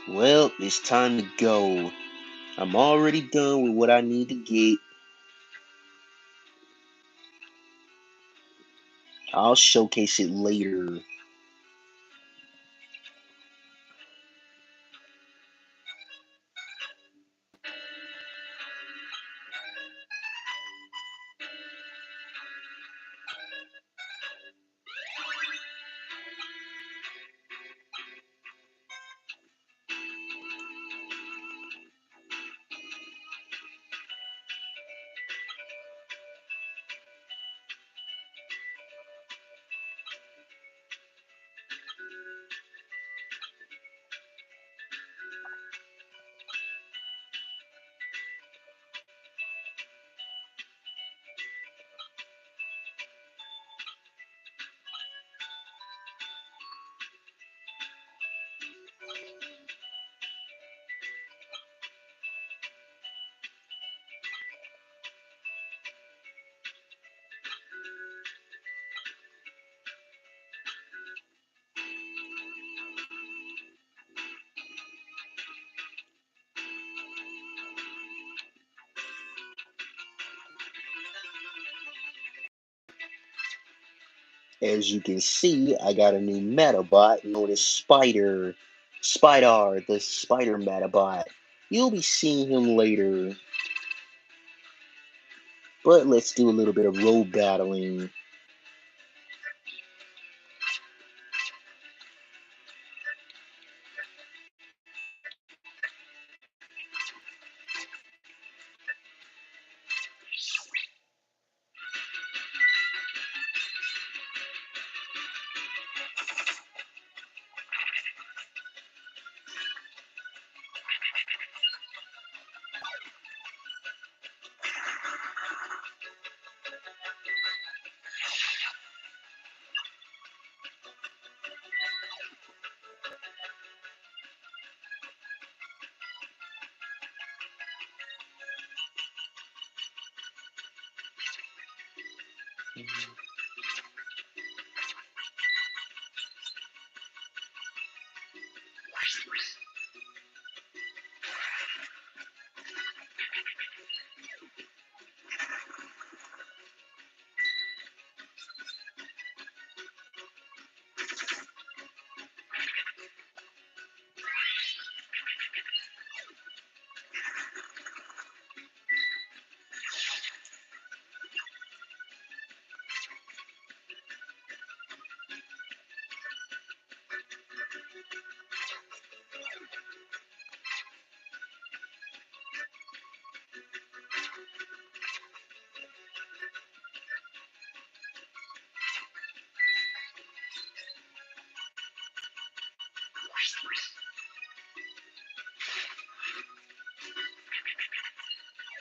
Well, it's time to go. I'm already done with what I need to get. I'll showcase it later. As you can see, I got a new Medabot known as Spider, the Spider Medabot. You'll be seeing him later, but let's do a little bit of road battling.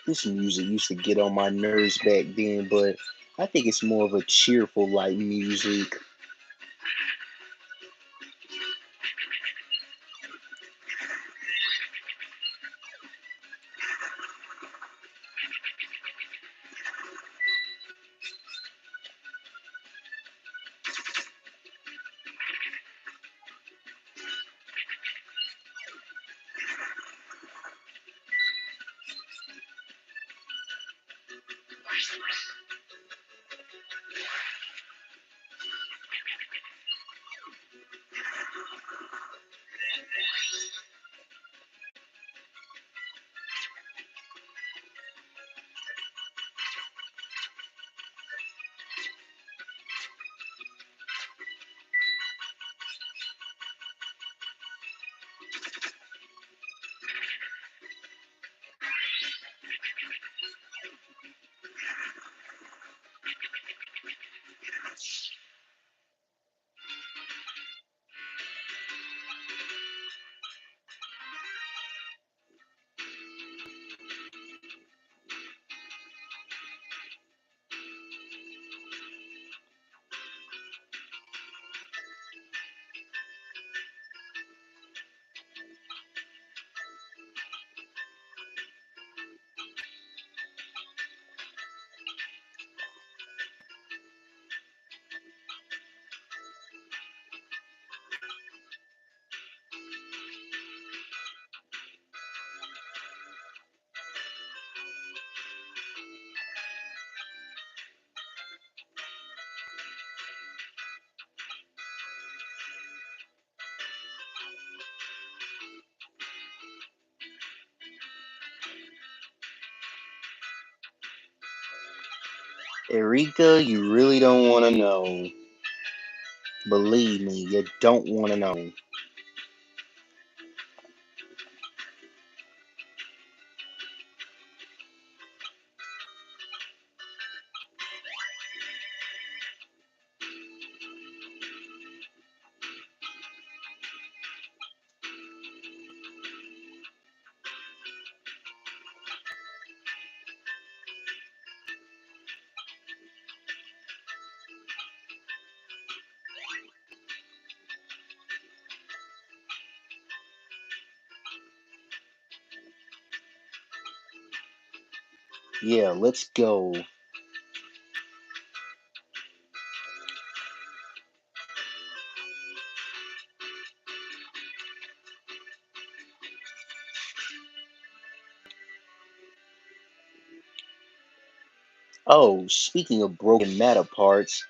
This music used to get on my nerves back then, but I think it's more of a cheerful like music. Erika, you really don't want to know. Believe me, you don't want to know. Yeah, let's go. Oh, speaking of broken meta parts,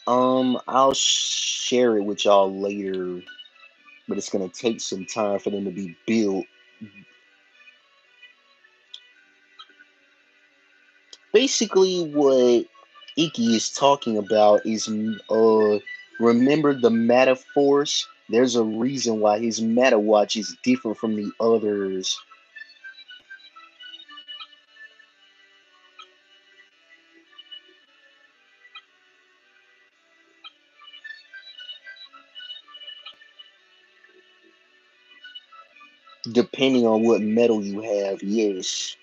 I'll share it with y'all later, but it's gonna take some time for them to be built. Basically, what Iki is talking about is, remember the meta force? There's a reason why his meta watch is different from the others. Depending on what metal you have, yes.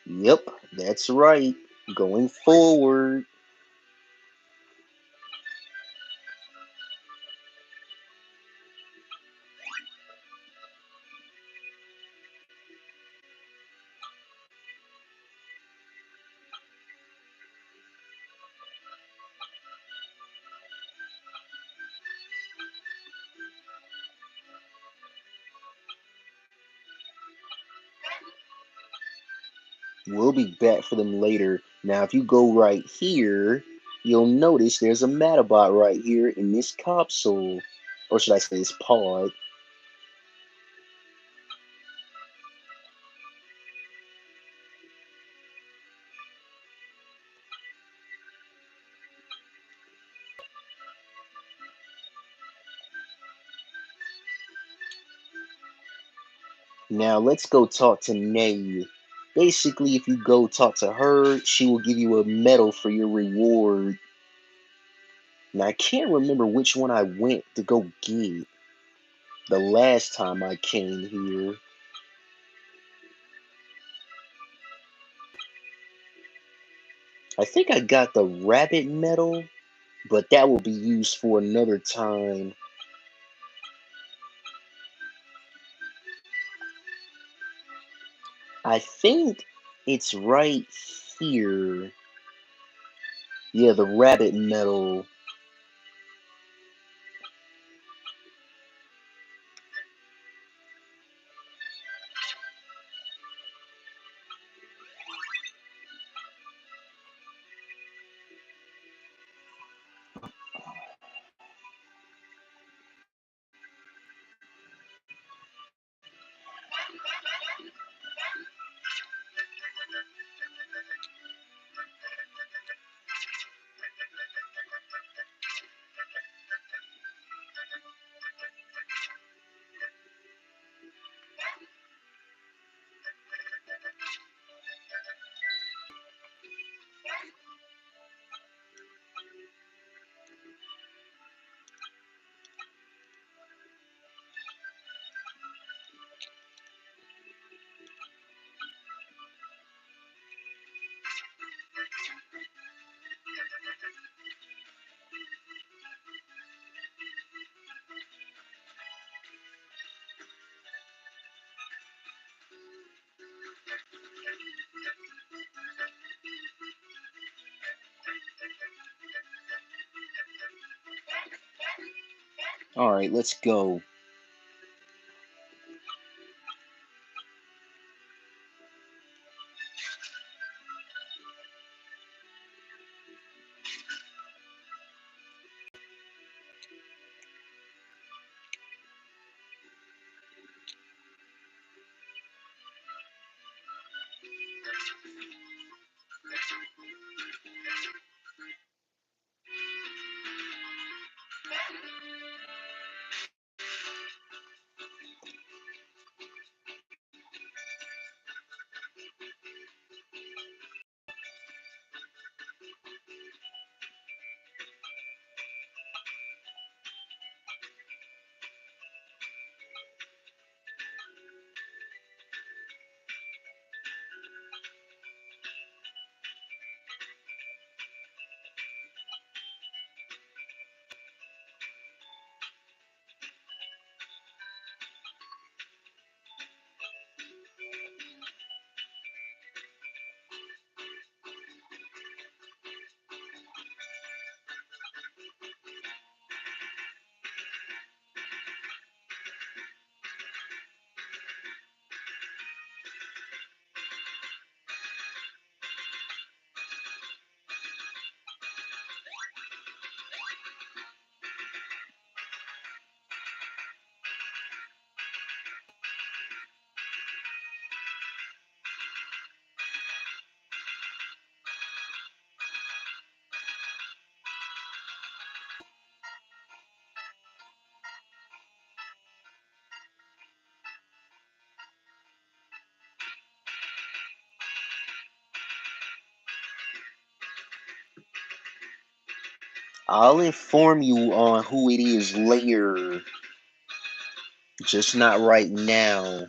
Yep, that's right. Going forward, we'll be back for them later. Now, if you go right here, you'll notice there's a Medabot right here in this capsule. Or should I say this pod? Now, let's go talk to Nay. Basically, if you go talk to her, she will give you a medal for your reward. Now, I can't remember which one I went to go get the last time I came here. I think I got the rabbit medal, but that will be used for another time. I think it's right here. Yeah, the rabbit medal. All right, let's go. I'll inform you on who it is later, just not right now.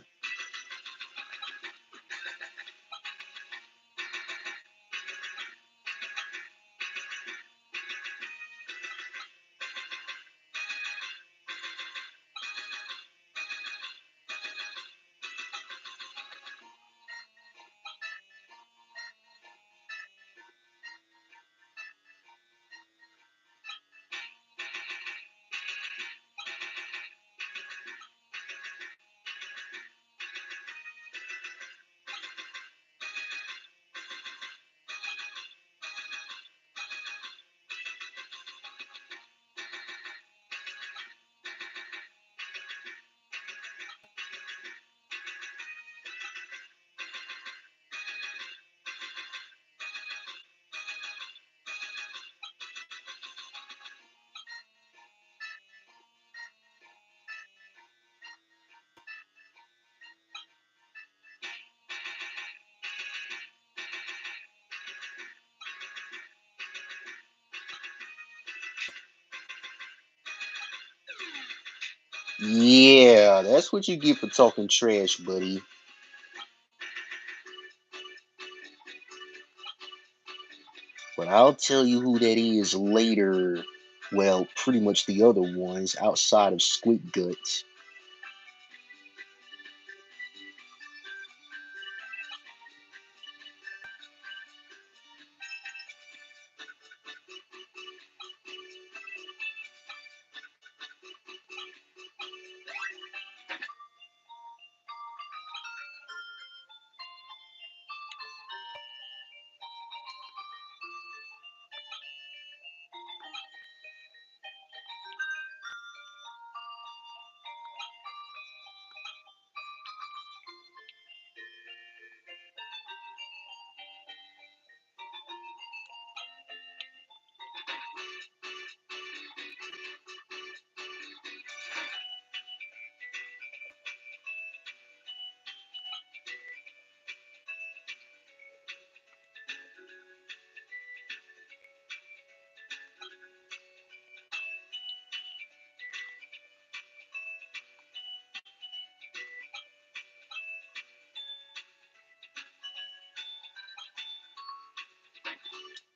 Yeah, that's what you get for talking trash, buddy. But I'll tell you who that is later. Well, pretty much the other ones outside of Squid Guts.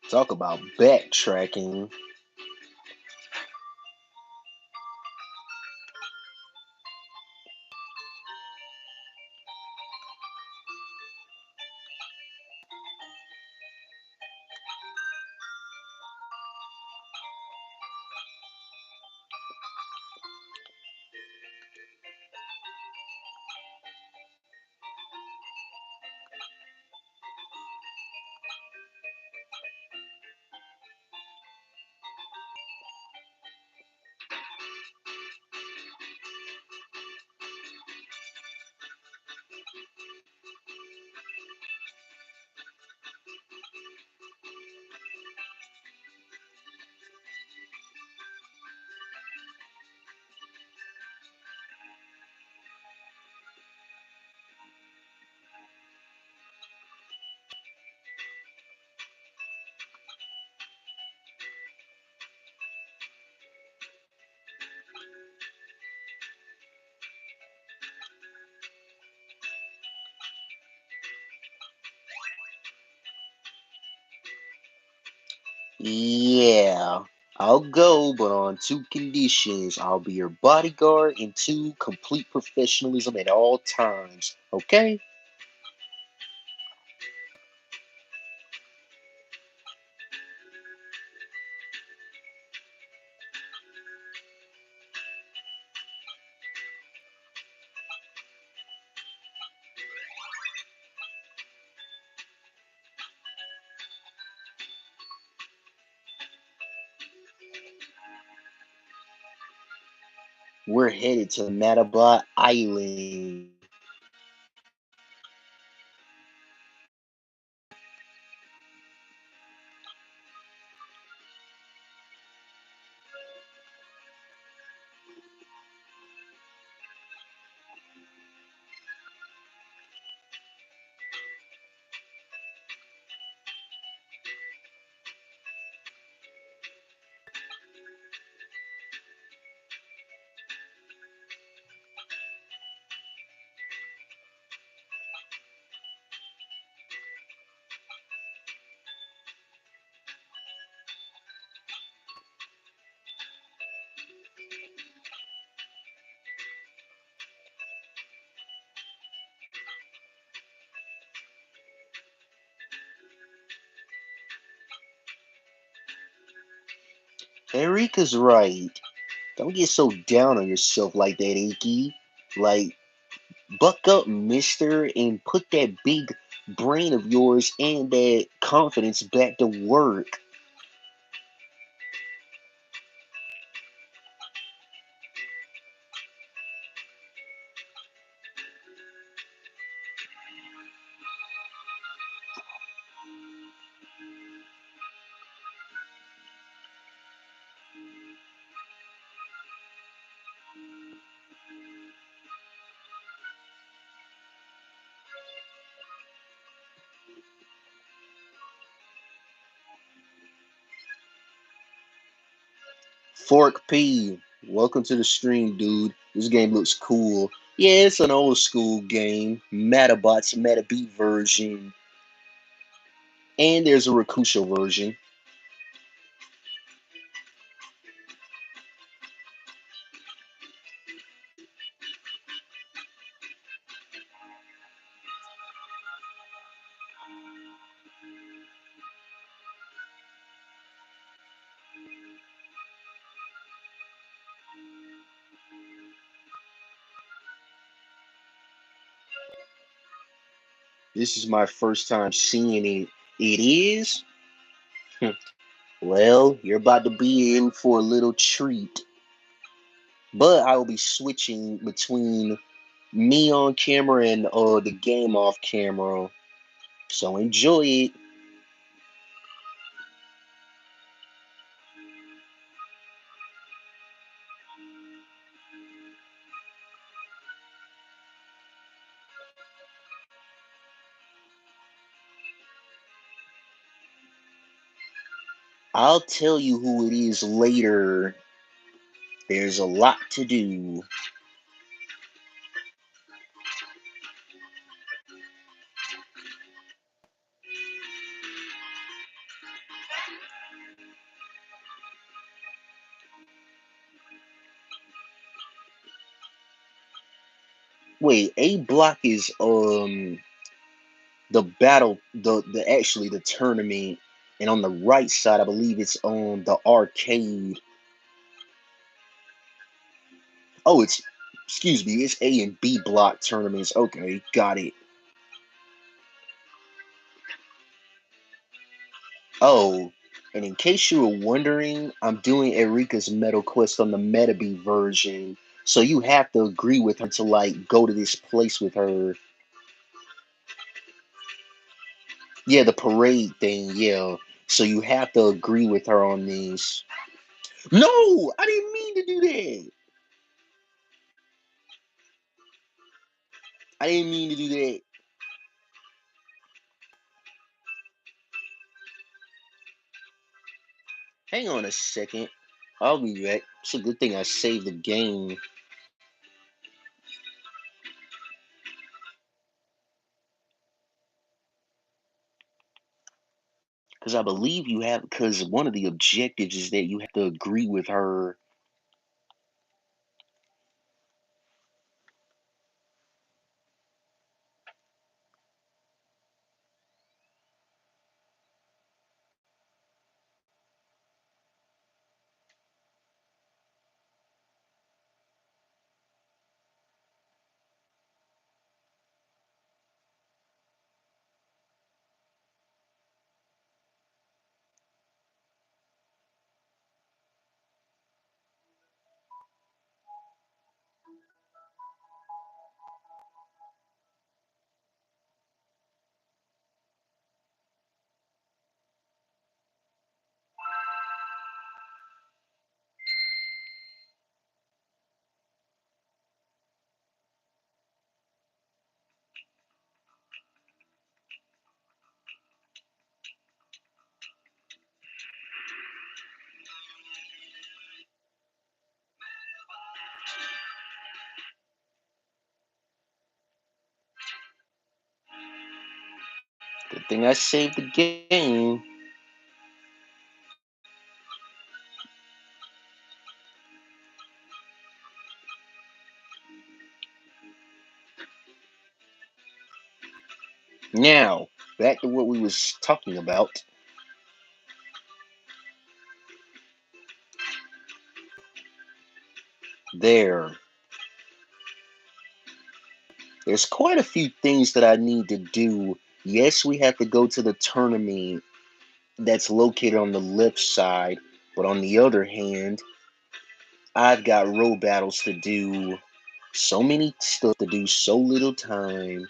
Talk about backtracking. Yeah, I'll go, but on two conditions. I'll be your bodyguard and two, complete professionalism at all times. Okay? We're headed to Medabot Island. Erika's right. Don't get so down on yourself like that, Aki. Like, buck up, mister, and put that big brain of yours and that confidence back to work. Fork P, welcome to the stream, dude. This game looks cool. Yeah, it's an old school game. Medabots, Medabeat version. And there's a Rakusho version. This is my first time seeing it. It is? Well, you're about to be in for a little treat. But I will be switching between me on camera and the game off camera. So enjoy it. I'll tell you who it is later. There's a lot to do. Wait, A block is the battle, the actually the tournament, and on the right side I believe it's on the arcade. Oh, it's, excuse me, it's A and B block tournaments. Okay, got it. Oh, and in case you were wondering, I'm doing Erika's Metal Quest on the Metabee version. So you have to agree with her to like go to this place with her. Yeah, the parade thing, yeah. So you have to agree with her on this. No, I didn't mean to do that. I didn't mean to do that. Hang on a second. I'll be back. It's a good thing I saved the game. Because I believe you have, because one of the objectives is that you have to agree with her. Good thing I saved the game. Now, back to what we was talking about. There. There's quite a few things that I need to do. Yes, we have to go to the tournament that's located on the left side, but on the other hand, I've got row battles to do. So many stuff to do, so little time.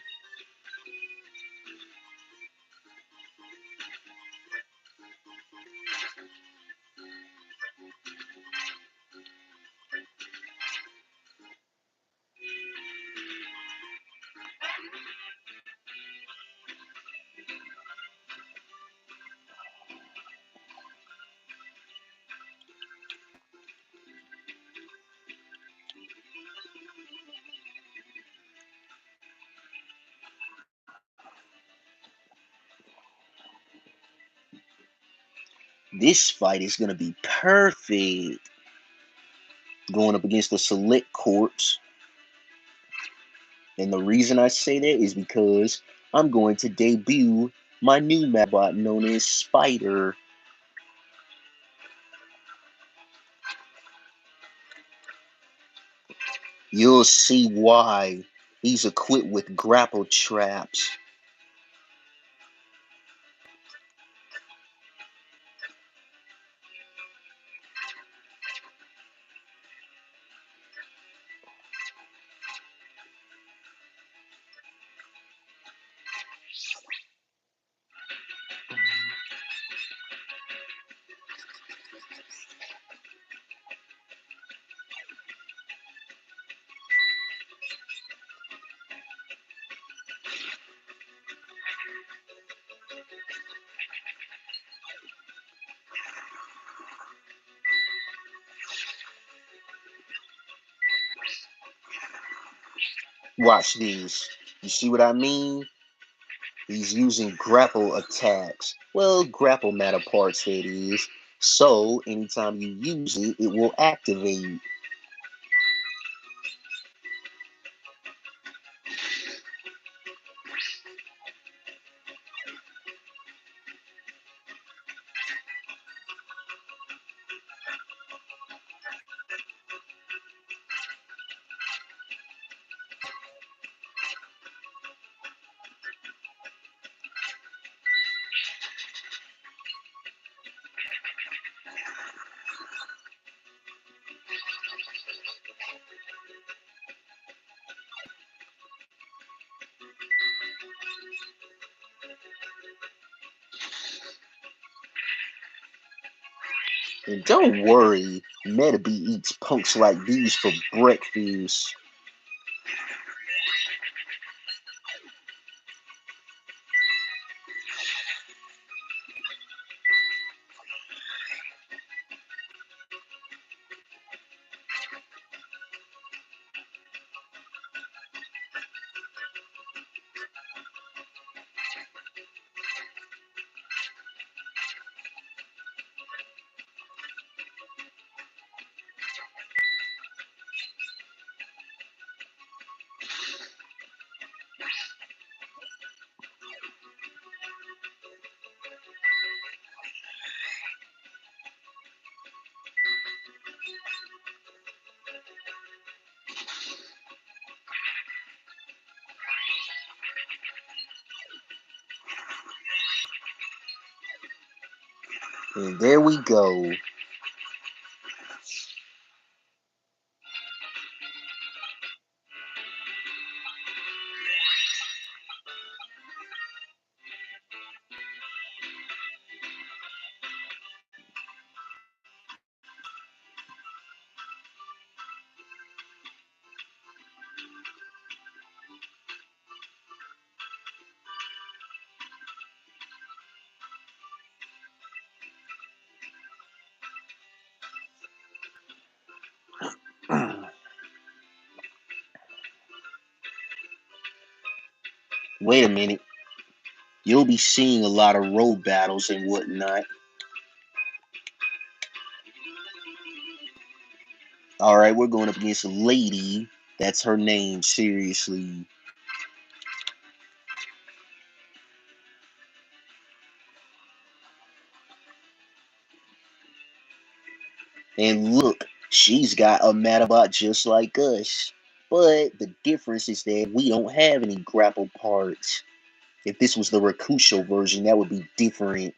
This fight is gonna be perfect. Going up against the select corpse. And the reason I say that is because I'm going to debut my new Medabot known as Spider. You'll see why. He's equipped with grapple traps. Watch these. You see what I mean? He's using grapple attacks. Well, grapple matter parts, that is. So, anytime you use it, it will activate. And don't worry, Metabee eats punks like these for breakfast. And there we go. Wait a minute. You'll be seeing a lot of road battles and whatnot. Alright, we're going up against a lady. That's her name, seriously. And look, She's got a Medabot just like us. But the difference is that we don't have any grapple parts. If this was the Rakusho version, that would be different.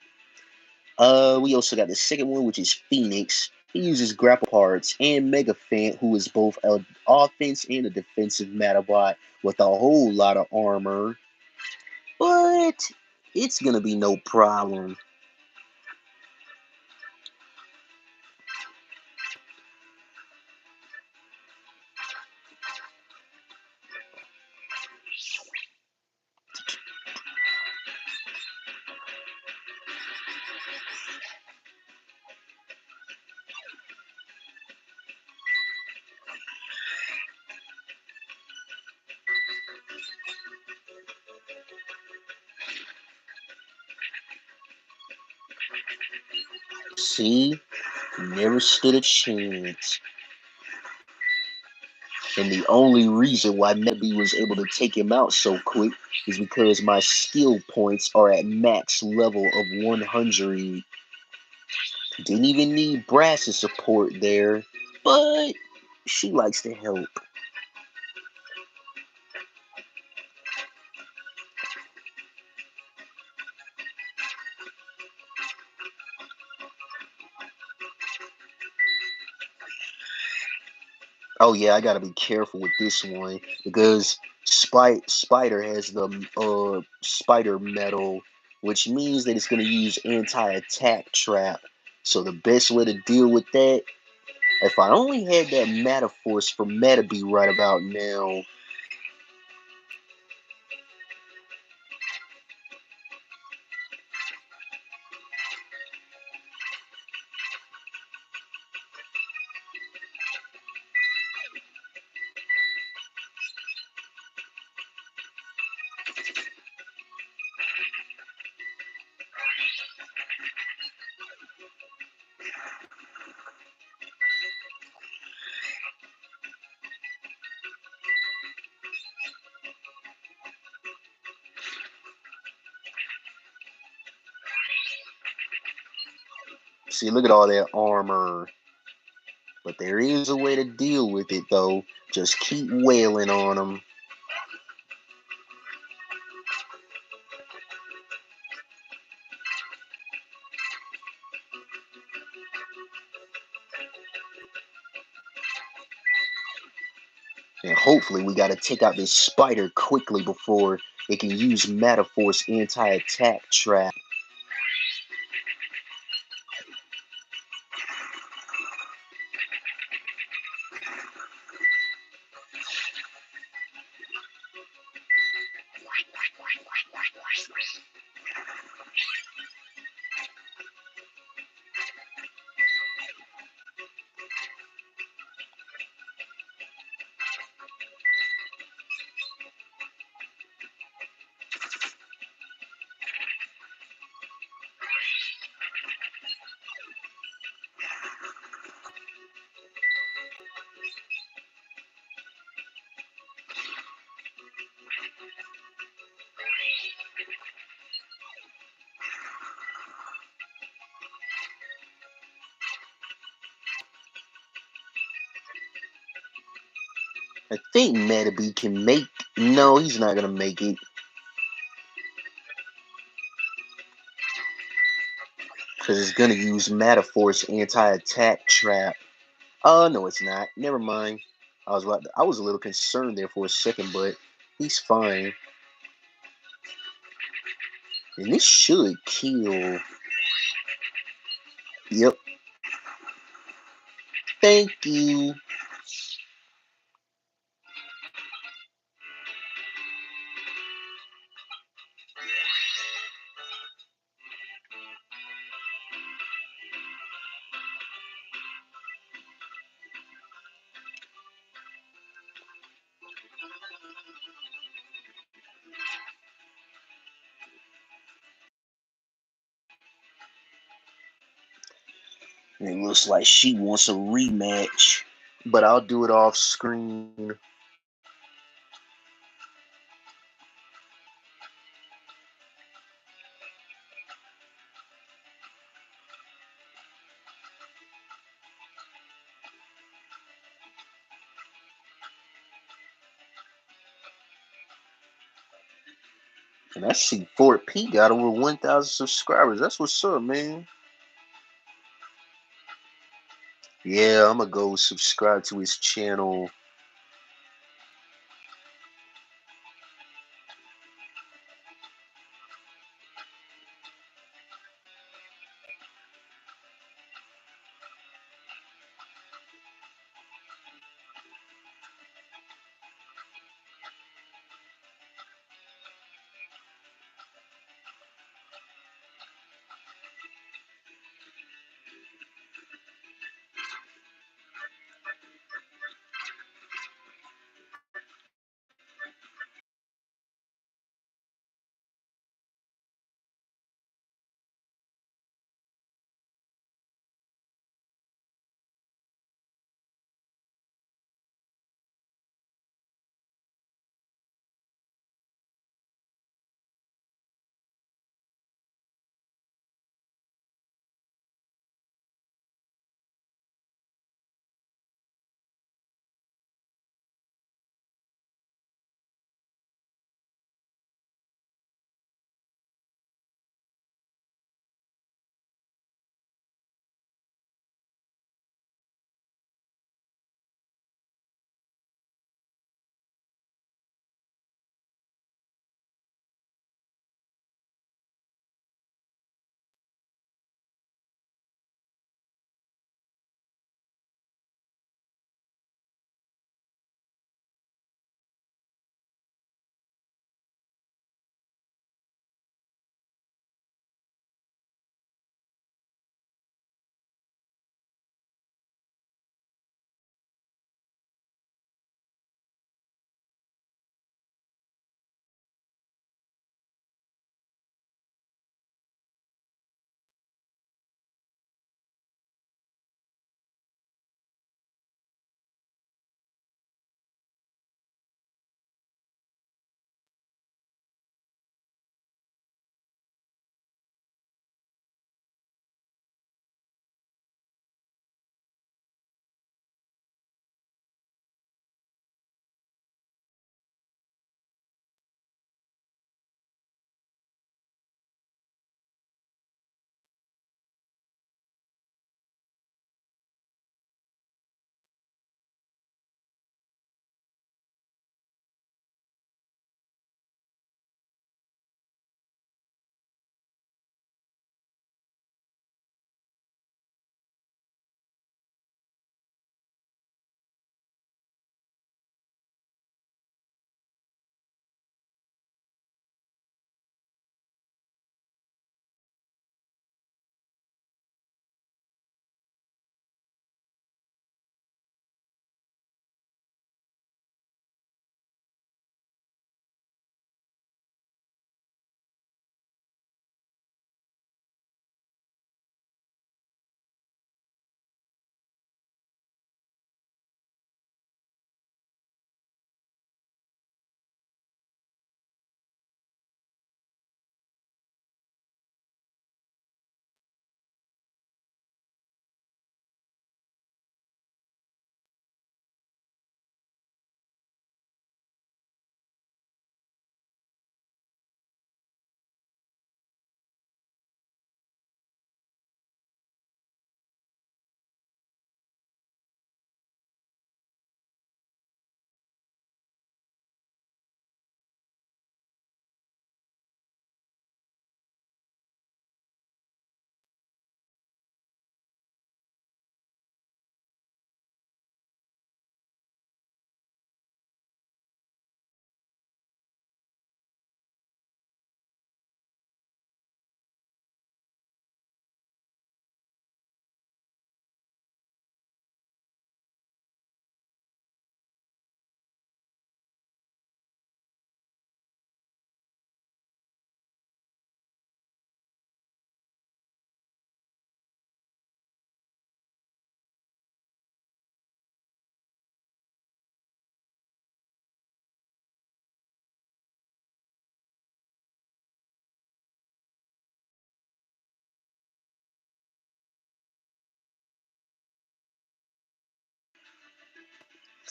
We also got the second one, which is Phoenix. He uses grapple parts, and Mega Fant, who is both an offense and a defensive Medabot with a whole lot of armor. But it's gonna be no problem. See? Never stood a chance. And the only reason why Nebby was able to take him out so quick is because my skill points are at max level of 100. Didn't even need Brass's support there, but she likes to help. Oh yeah, I gotta be careful with this one because Spider has the Spider Metal, which means that it's gonna use anti-attack trap. So the best way to deal with that, if I only had that Meta Force for Metabee right about now. See, look at all that armor. But there is a way to deal with it though. Just keep wailing on them. And hopefully we gotta take out this spider quickly before it can use Metaforce anti-attack trap. I think Metabee can make. No, he's not gonna make it. Because it's gonna use Metaforce anti-attack trap. Oh no, it's not. Never mind. I was a little concerned there for a second, but he's fine. And this should kill. Yep. Thank you. And it looks like she wants a rematch, but I'll do it off screen. And I see Fort P got over 1,000 subscribers. That's what's up, man. Yeah, I'm gonna go subscribe to his channel.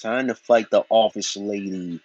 Time to fight the office lady.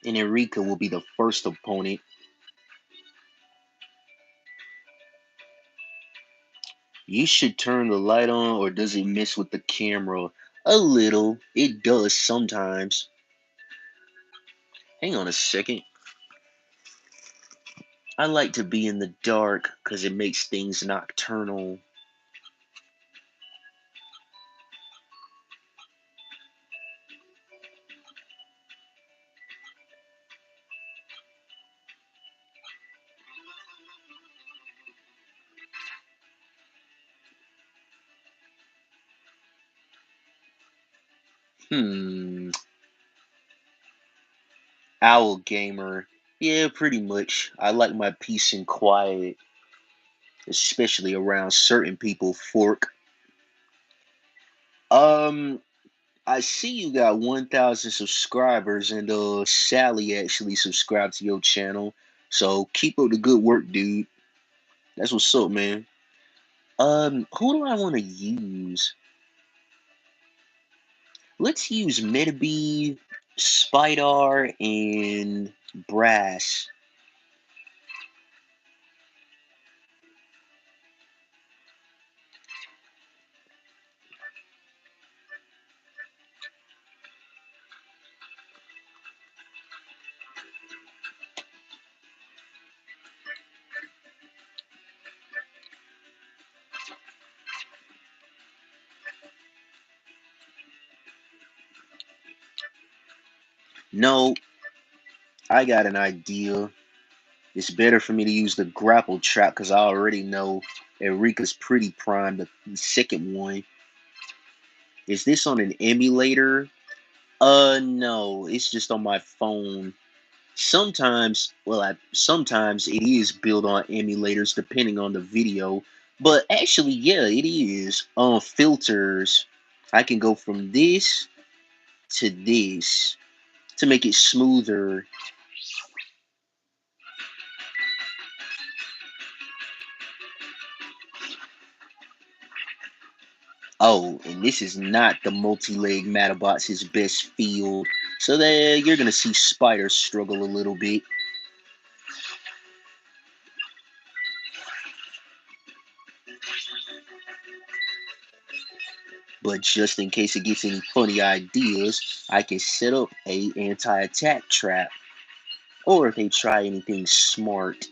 And Enrica will be the first opponent. You should turn the light on, or does it mess with the camera? A little. It does sometimes. Hang on a second. I like to be in the dark because it makes things nocturnal. Hmm. Owl gamer. Yeah, pretty much. I like my peace and quiet, especially around certain people. Fork. Um, I see you got 1,000 subscribers, and Sally actually subscribed to your channel. So keep up the good work, dude. That's what's up, man. Who do I want to use? Let's use Medabots, Spider, and Brass. No, I got an idea. It's better for me to use the grapple trap because I already know Erika's pretty prime. The second one. Is this on an emulator? No, it's just on my phone. Sometimes, well, sometimes it is built on emulators depending on the video. But actually, yeah, it is. Filters. I can go from this to this to make it smoother. Oh, and this is not the multi-leg Medabots, his best field. So there, you're gonna see Spider struggle a little bit. But just in case it gets any funny ideas, I can set up a anti-attack trap. Or if they try anything smart.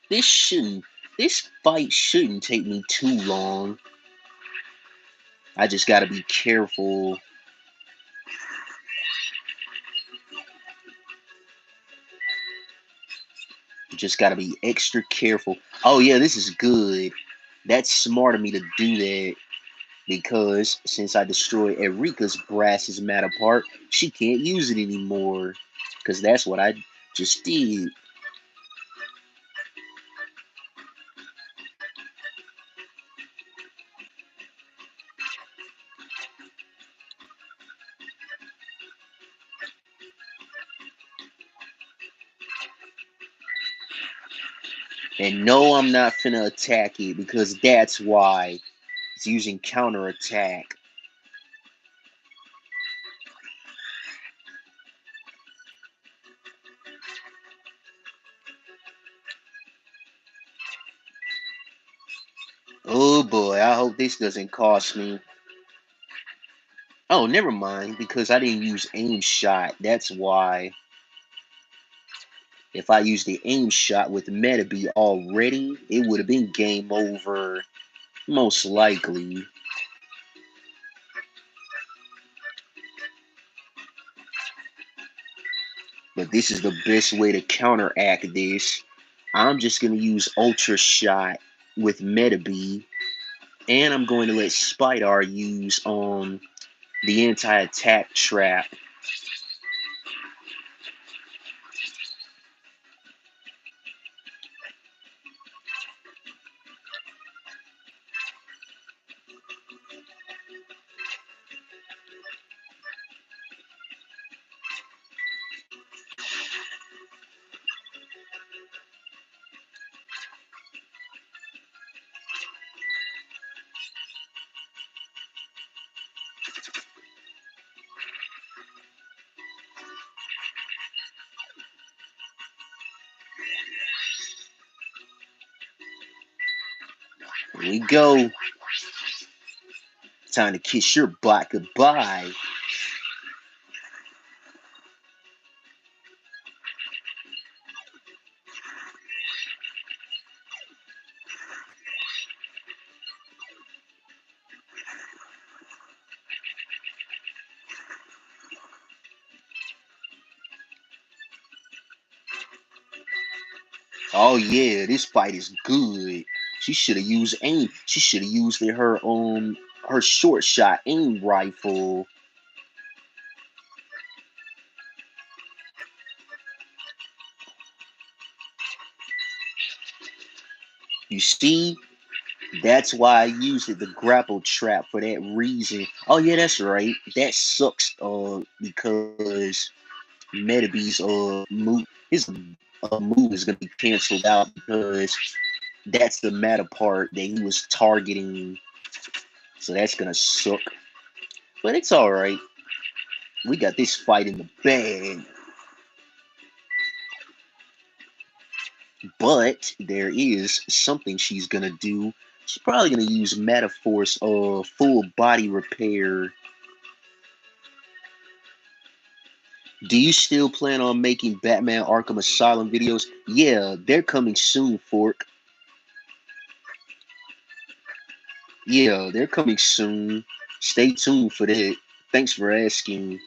This shouldn't this fight shouldn't take me too long. I just gotta be careful. Just gotta be extra careful. Oh yeah, this is good. That's smart of me to do that. Because since I destroyed Erika's Brass's matter part, she can't use it anymore. Because that's what I just did. And no, I'm not finna attack it because that's why. It's using counterattack. Oh boy, I hope this doesn't cost me. Oh, never mind, because I didn't use aim shot. That's why. If I used the aim shot with Metabee already, it would have been game over. Most likely. But this is the best way to counteract this. I'm just going to use Ultra Shot with Metabee. And I'm going to let Spider use the anti-attack trap. Here we go. Time to kiss your butt goodbye. Oh yeah, this fight is good. She should have used aim. She should have used her short shot aim rifle. You see, that's why I used it, the grapple trap, for that reason. Oh yeah, that's right. That sucks. Because Medabots his move is gonna be canceled out because that's the meta part that he was targeting. So that's gonna suck. But it's all right. We got this fight in the bag. But there is something she's gonna do. She's probably gonna use Metaforce full body repair. Do you still plan on making Batman Arkham Asylum videos? Yeah, they're coming soon, Fork. Yeah, they're coming soon. Stay tuned for that. Thanks for asking.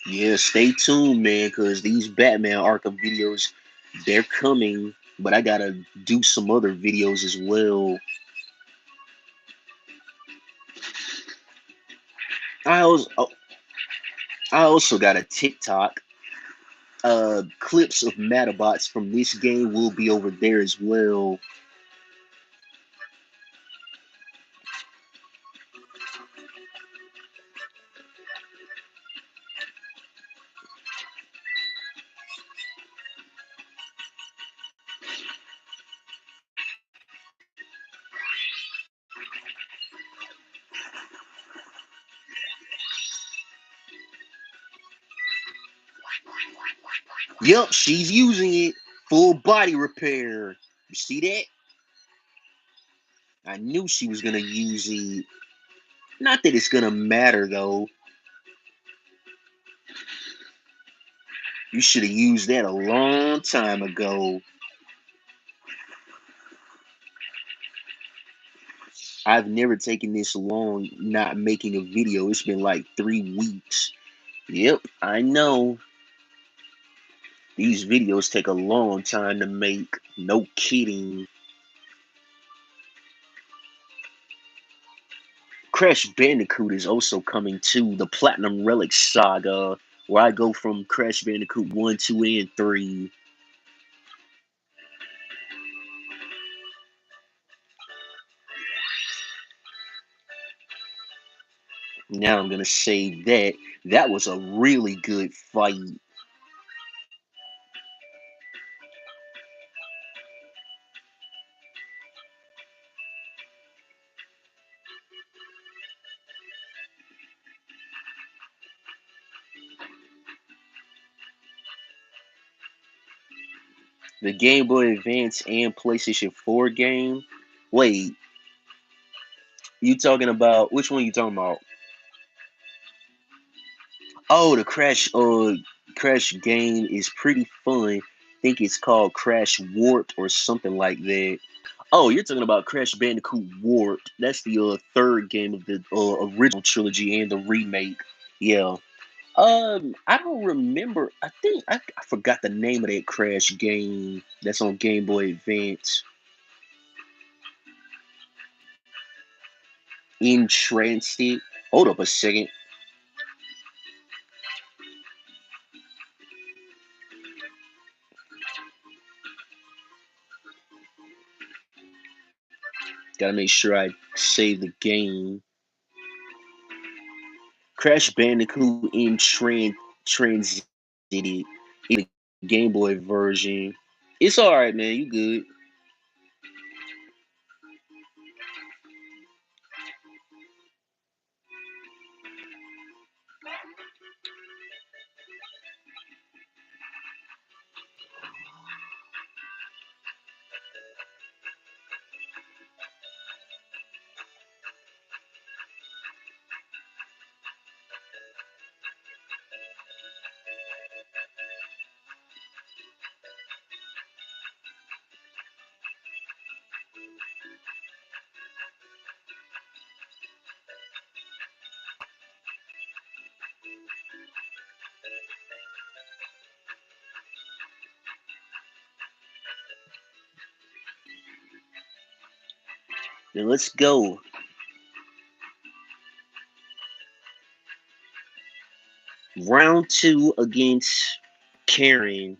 Yeah, stay tuned, man, because these Batman Arkham videos, they're coming. But I gotta do some other videos as well. I also, I also got a TikTok. Clips of Medabots from this game will be over there as well. Yup, she's using it. Full body repair. You see that? I knew she was gonna use it. Not that it's gonna matter though. You should have used that a long time ago. I've never taken this long not making a video. It's been like 3 weeks. Yep, I know. These videos take a long time to make. No kidding. Crash Bandicoot is also coming to the Platinum Relic Saga, where I go from Crash Bandicoot 1, 2, and 3. Now I'm gonna say that that was a really good fight. The Game Boy Advance and PlayStation 4 game. Wait, you talking about which one you talking about? Oh, the Crash game is pretty fun. I think it's called Crash Warped or something like that. Oh, you're talking about Crash Bandicoot Warped. That's the third game of the original trilogy and the remake. Yeah. I don't remember. I think I forgot the name of that Crash game that's on Game Boy Advance. Entranced it. Hold up a second. Gotta make sure I save the game. Crash Bandicoot in Transited in the Game Boy version. It's all right, man. You good? Then let's go. Round two against Karen.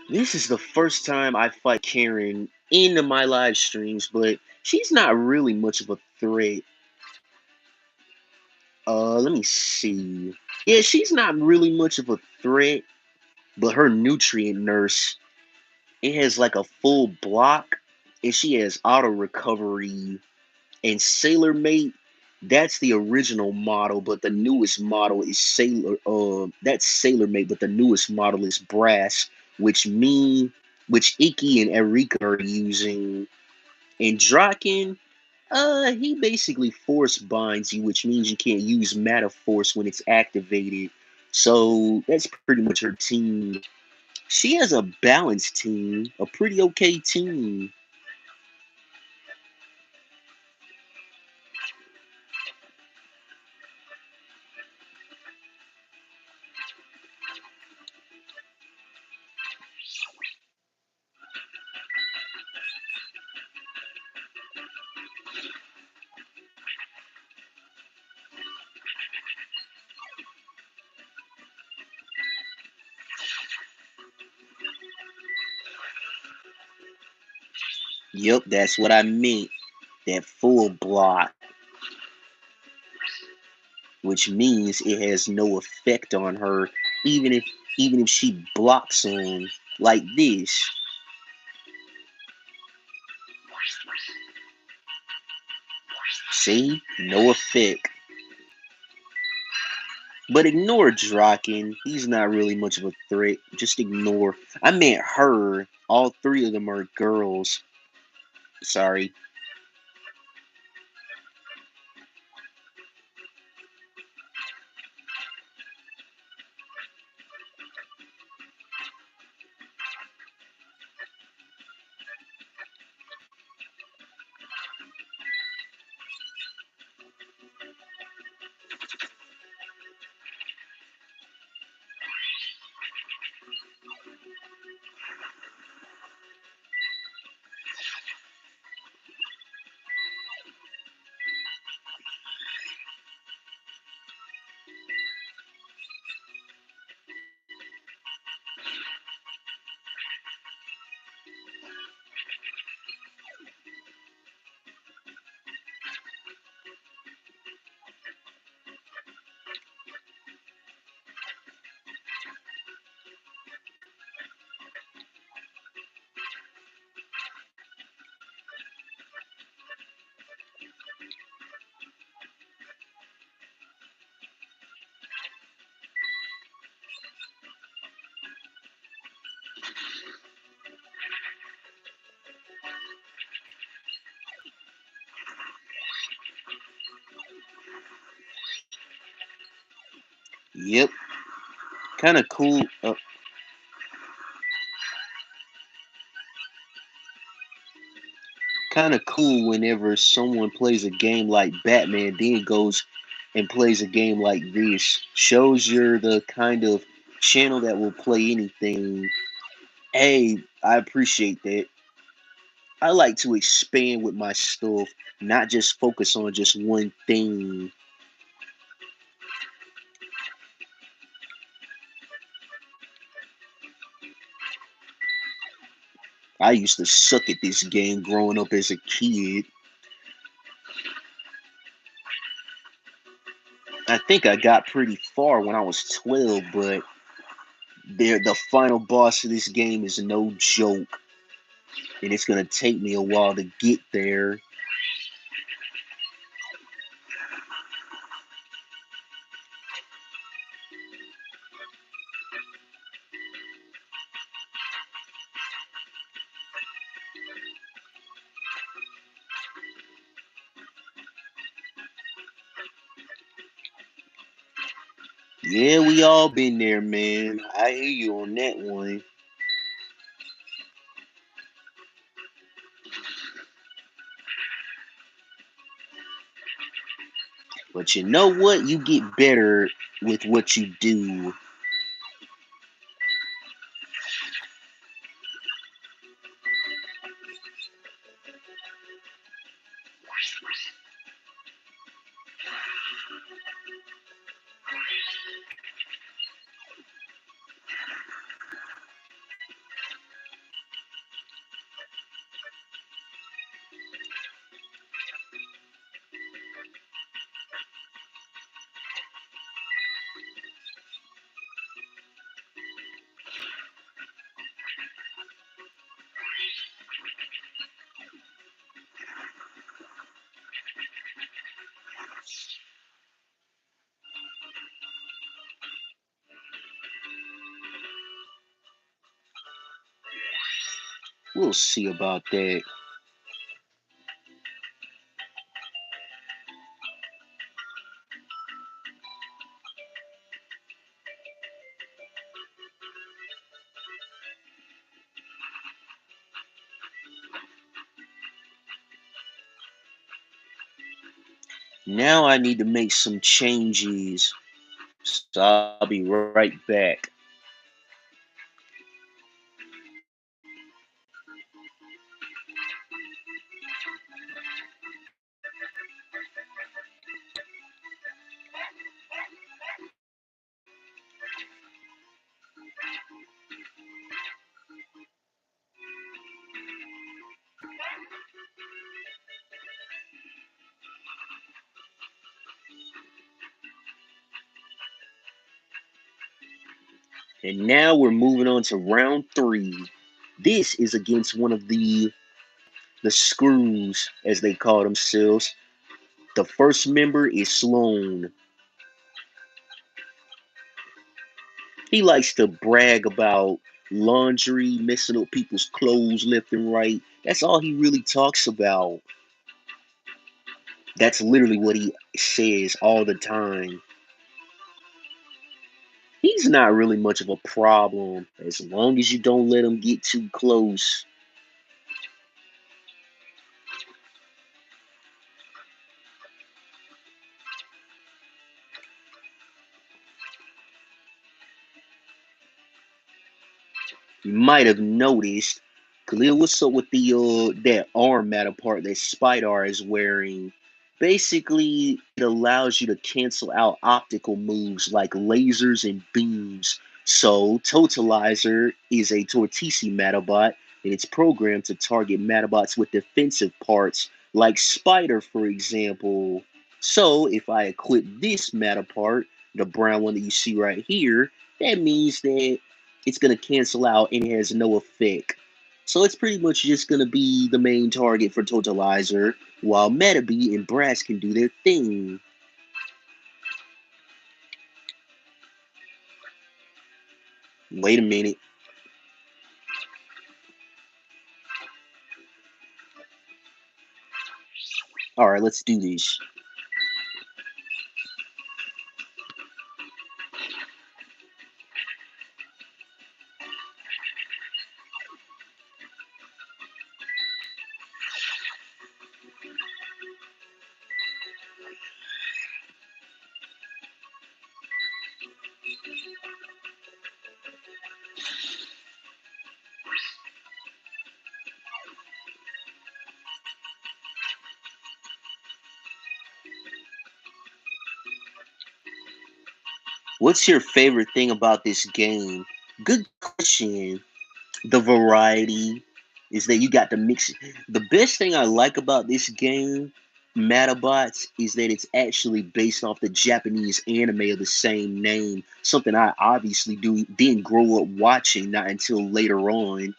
This is the first time I fight Karen into my live streams, but she's not really much of a threat. Let me see. Yeah, she's not really much of a threat, but her nutrient nurse, it has like a full block, and she has auto recovery. And Sailor Mate, that's the original model, but the newest model is Sailor. That's Sailor Mate, but the newest model is Brass, which Ikki and Erika are using. And Draken, he basically force binds you, which means you can't use Mana Force when it's activated. So that's pretty much her team. She has a balanced team, a pretty okay team. Yep, that's what I meant. That full block, which means it has no effect on her, even if even if she blocks him like this. See, no effect. But ignore Draken. He's not really much of a threat. Just ignore. I meant her. All three of them are girls. Sorry. Yep. Kind of cool. Kind of cool whenever someone plays a game like Batman, then goes and plays a game like this. Shows you're the kind of channel that will play anything. Hey, I appreciate that. I like to expand with my stuff, not just focus on just one thing. I used to suck at this game growing up as a kid. I think I got pretty far when I was 12, but the final boss of this game is no joke, and it's gonna take me a while to get there. Yeah, we all been there, man. I hear you on that one. But you know what? You get better with what you do. We'll see about that. Now I need to make some changes. So I'll be right back. And now we're moving on to round three. This is against one of the screws, as they call themselves. The first member is Sloan. He likes to brag about laundry, messing up people's clothes left and right. That's all he really talks about. That's literally what he says all the time. He's not really much of a problem as long as you don't let him get too close. You might have noticed, Khalil, what's up with the that arm matter part that Spider is wearing? Basically, it allows you to cancel out optical moves like lasers and beams. So, Totalizer is a Tortisi Medabot, and it's programmed to target Medabots with defensive parts, like Spider, for example. So, if I equip this Metapart, the brown one that you see right here, that means that it's going to cancel out and it has no effect. So, it's pretty much just going to be the main target for Totalizer while Metabee and Brass can do their thing. Wait a minute. All right, let's do this. What's your favorite thing about this game? Good question. The variety is that you got to mix it. The best thing I like about this game, Medabots, is that it's actually based off the Japanese anime of the same name. Something I obviously didn't grow up watching, not until later on.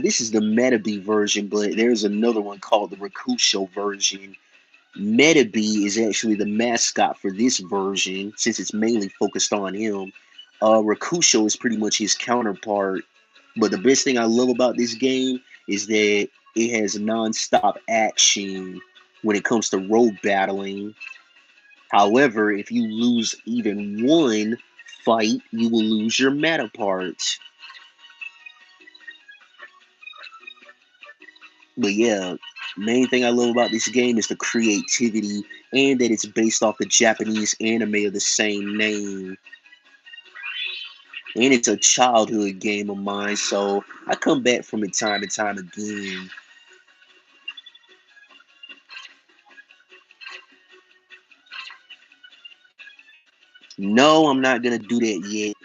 This is the Metabee version, but there's another one called the Rakusho version. Metabee is actually the mascot for this version, since it's mainly focused on him. Rakusho is pretty much his counterpart. But the best thing I love about this game is that it has non-stop action when it comes to road battling. However, if you lose even one fight, you will lose your meta parts. But yeah, main thing I love about this game is the creativity and that it's based off the Japanese anime of the same name. And it's a childhood game of mine, so I come back from it time and time again. No, I'm not gonna do that yet.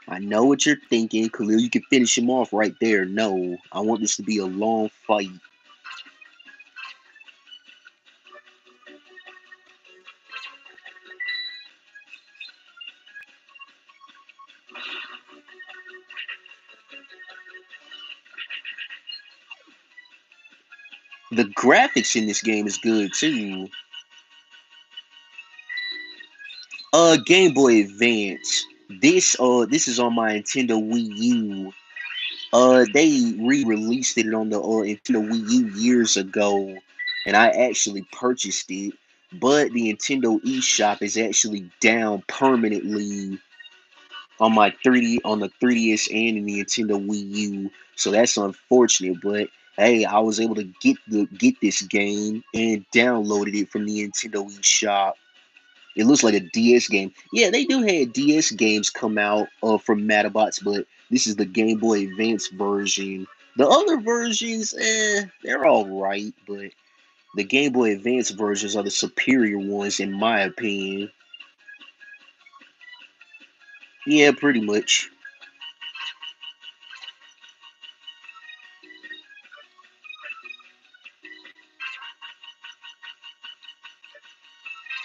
I know what you're thinking, Khalil. You can finish him off right there. No, I want this to be a long fight. The graphics in this game is good too. Game Boy Advance. This is on my Nintendo Wii U. They re-released it on the Nintendo Wii U years ago, and I actually purchased it. But the Nintendo eShop is actually down permanently on my 3D on the 3DS and in the Nintendo Wii U. So that's unfortunate. But hey, I was able to get this game and downloaded it from the Nintendo eShop. It looks like a DS game. Yeah, they do have DS games come out from Medabots, but this is the Game Boy Advance version. The other versions, they're all right, but the Game Boy Advance versions are the superior ones in my opinion. Yeah, pretty much.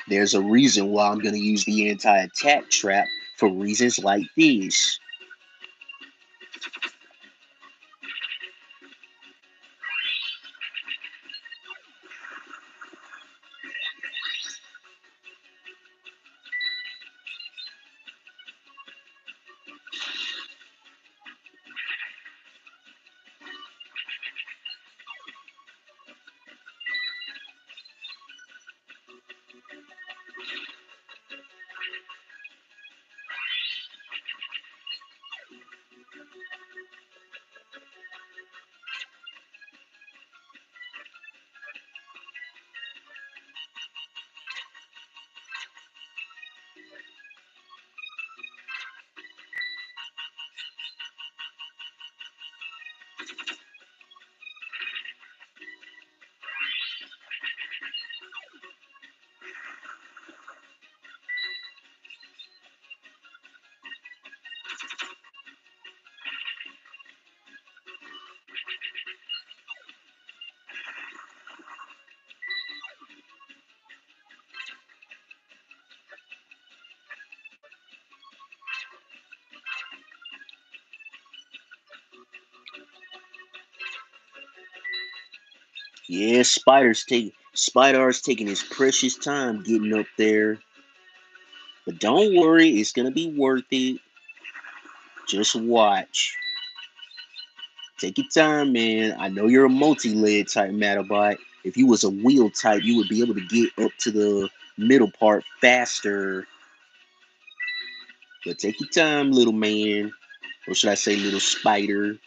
There's a reason why I'm going to use the anti-attack trap for reasons like this. Yeah, Spider's taking his precious time getting up there. But don't worry, it's gonna be worth it. Just watch. Take your time, man. I know you're a multi-leg type Metabot. If you was a wheel type, you would be able to get up to the middle part faster. But take your time, little man. Or should I say little spider?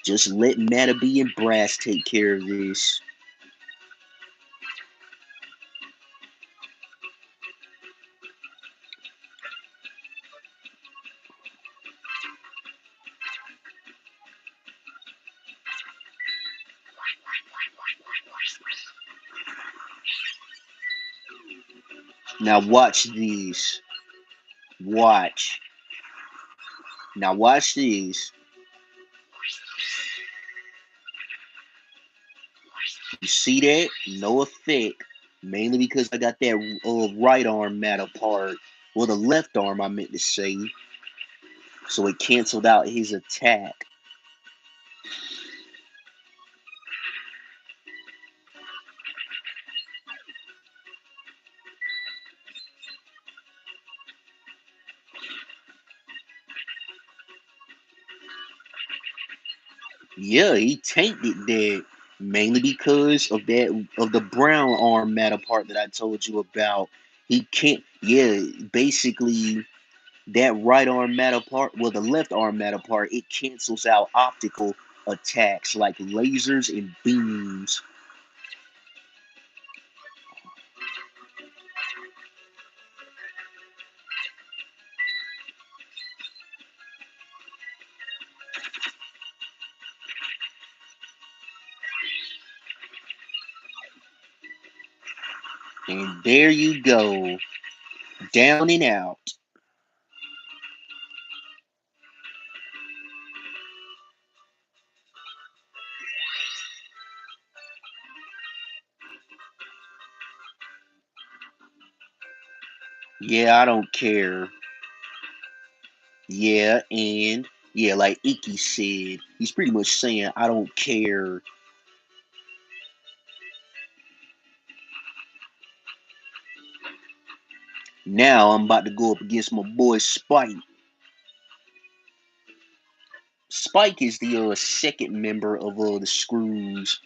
Just let Metabee and Brass take care of this. Now watch these. Watch. Now watch these. You see that? No effect. Mainly because I got that right arm mat apart. Well, the left arm I meant to say. So it canceled out his attack. Yeah, he tanked it there. Mainly because of the brown arm mat apart that I told you about. He can't basically that right arm mat apart, well the left arm mat apart, it cancels out optical attacks like lasers and beams. And there you go, down and out. Yeah, I don't care. Yeah, and yeah, like Iki said, he's pretty much saying, I don't care. Now I'm about to go up against my boy Spike. Spike is the second member of the Screws.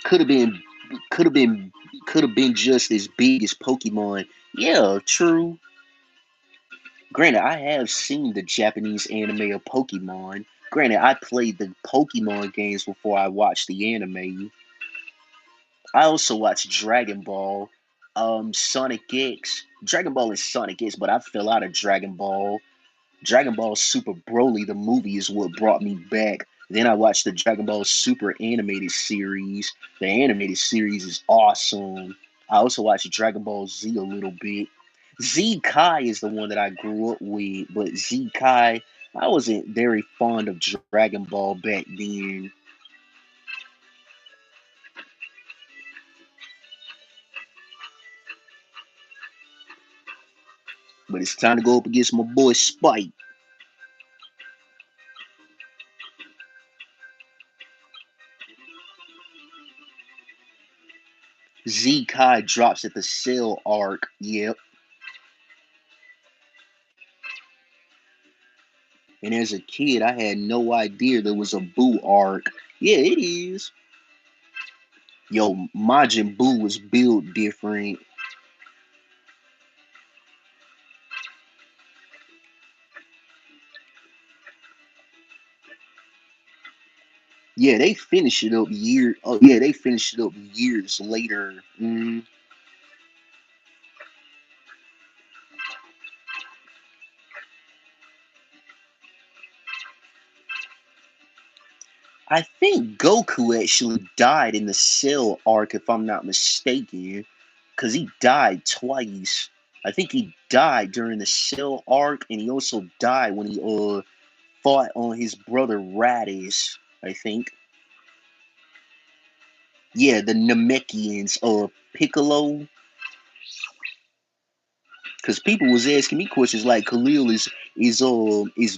Could have been, could have been, could have been just as big as Pokemon. Yeah, true. Granted, I have seen the Japanese anime of Pokemon. Granted, I played the Pokemon games before I watched the anime. I also watched Dragon Ball, Sonic X, Dragon Ball and Sonic X, but I fell out of Dragon Ball. Dragon Ball Super Broly, the movie, is what brought me back. Then I watched the Dragon Ball Super animated series. The animated series is awesome. I also watched Dragon Ball Z a little bit. Z Kai is the one that I grew up with, but Z Kai, I wasn't very fond of Dragon Ball back then. But it's time to go up against my boy Spike. Z Kai drops at the Cell arc. Yep. And as a kid, I had no idea there was a Boo arc. Yeah, it is. Yo, Majin Buu was built different. Yeah, they finished it up year. Oh yeah, they finished it up years later. I think Goku actually died in the Cell arc, if I'm not mistaken, because he died twice. I think he died during the Cell arc, and he also died when he fought on his brother Raditz. I think. Yeah, the Namekians, Piccolo. Because people was asking me questions like Khalil is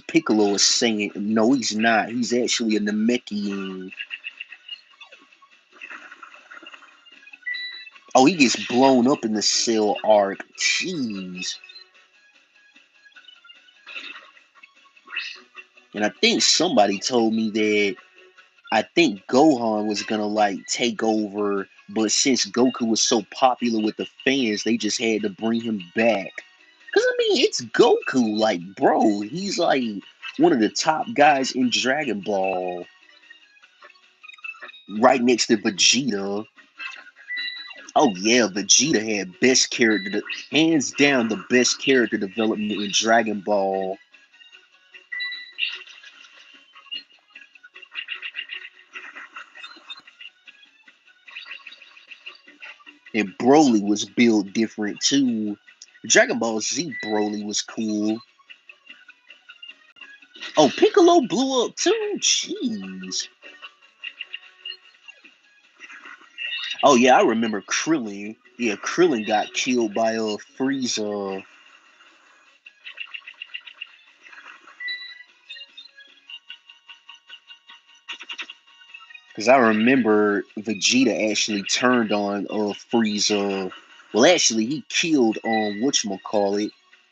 Piccolo a Saiyant? No, he's not. He's actually a Namekian. Oh, he gets blown up in the Cell arc. Jeez. And I think somebody told me that I think Gohan was gonna like take over, but since Goku was so popular with the fans, they just had to bring him back. Cause I mean, it's Goku, like, bro, he's like one of the top guys in Dragon Ball, right next to Vegeta. Oh yeah, Vegeta had best character, hands down the best character development in Dragon Ball. And Broly was built different too. Dragon Ball Z Broly was cool. Oh, Piccolo blew up too? Jeez. Oh yeah, I remember Krillin. Yeah, Krillin got killed by Frieza. Because I remember Vegeta actually turned on Frieza. Well, actually, he killed whatchamacallit.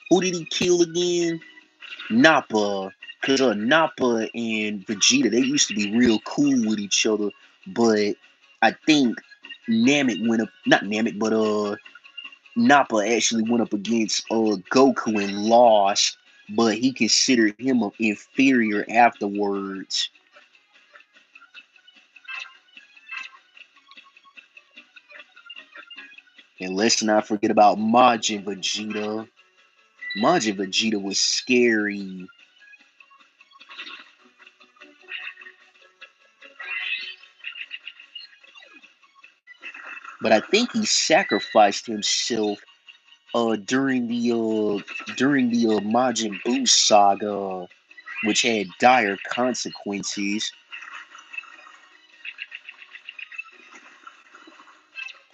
Who did he kill again? Nappa. Because Nappa and Vegeta, they used to be real cool with each other. But I think Namek went up, not Namek, but Nappa actually went up against Goku and lost, but he considered him inferior afterwards. And let's not forget about Majin Vegeta. Majin Vegeta was scary, but I think he sacrificed himself during the Majin Buu saga, which had dire consequences.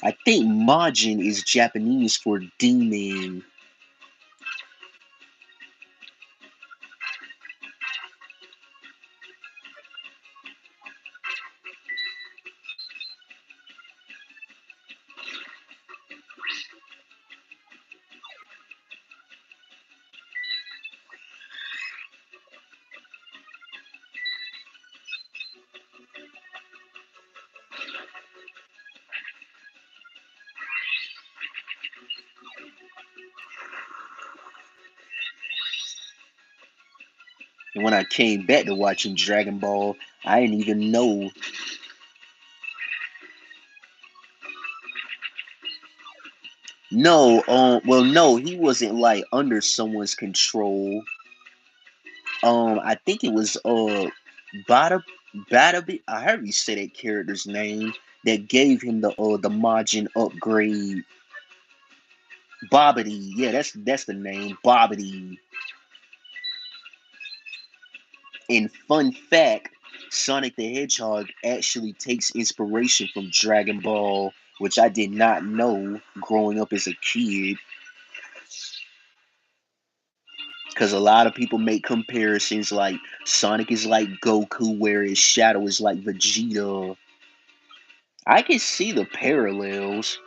I think Majin is Japanese for demon. And when I came back to watching Dragon Ball, I didn't even know. No, well, no, he wasn't like under someone's control. I think it was Bada Bada. I heard you say that character's name that gave him the Majin upgrade. Bobbity, yeah, that's the name, Bobbity. And fun fact, Sonic the Hedgehog actually takes inspiration from Dragon Ball, which I did not know growing up as a kid. Because a lot of people make comparisons like Sonic is like Goku, whereas Shadow is like Vegeta. I can see the parallels.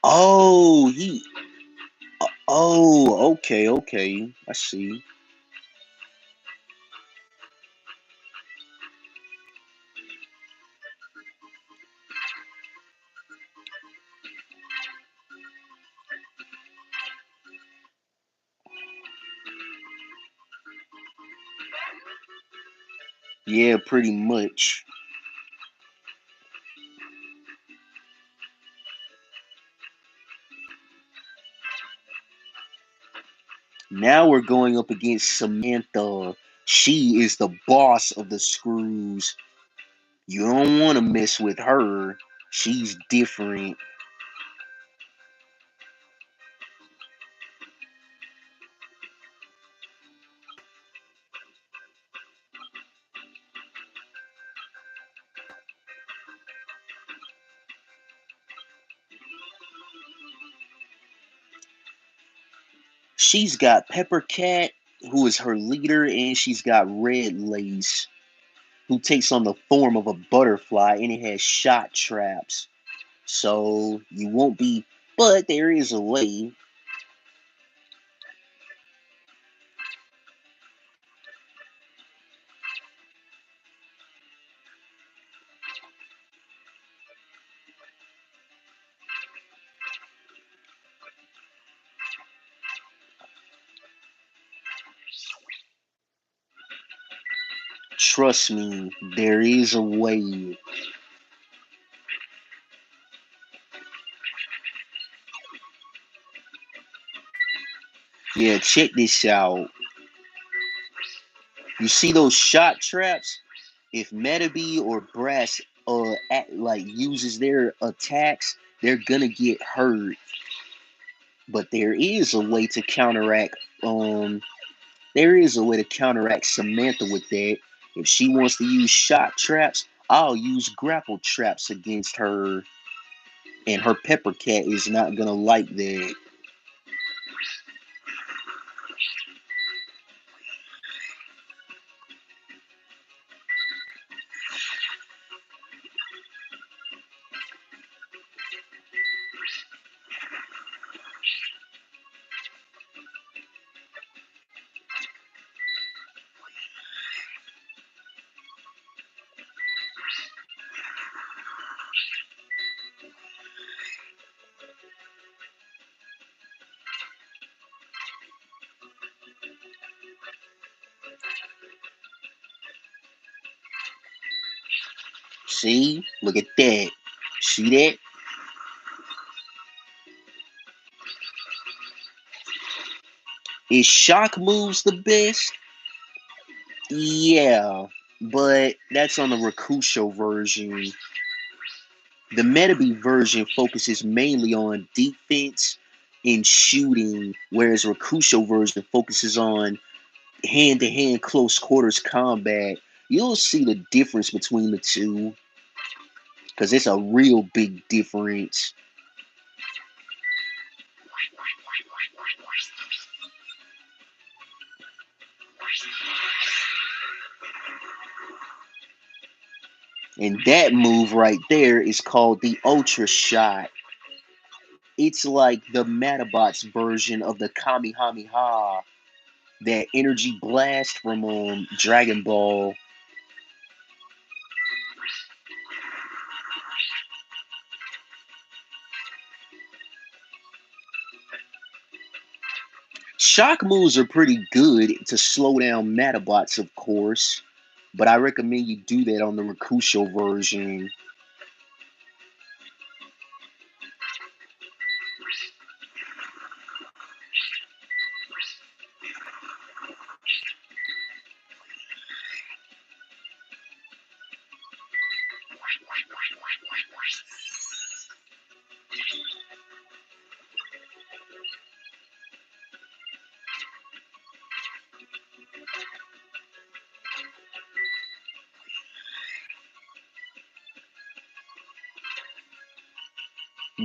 Oh, oh, okay, okay. I see. Yeah, pretty much. Now we're going up against Samantha. She is the boss of the Screws. You don't want to mess with her. She's different. She's got Pepper Cat, who is her leader, and she's got Red Lace, who takes on the form of a butterfly and it has shot traps. So you won't be, but there is a way. Trust me, there is a way. Yeah, check this out. You see those shot traps? If Metabee or Brass like uses their attacks, they're gonna get hurt. But there is a way to counteract Samantha with that. If she wants to use shot traps, I'll use grapple traps against her. And her Pepper Cat is not gonna like that. See? Look at that. See that? Is shock moves the best? Yeah, but that's on the Rakusho version. The Medabots version focuses mainly on defense and shooting, whereas Rakusho version focuses on hand-to-hand close quarters combat. You'll see the difference between the two because it's a real big difference. And that move right there is called the Ultra Shot. It's like the Medabots version of the Kamehameha, that energy blast from Dragon Ball. Shock moves are pretty good to slow down Medabots, of course, but I recommend you do that on the Rakusho version.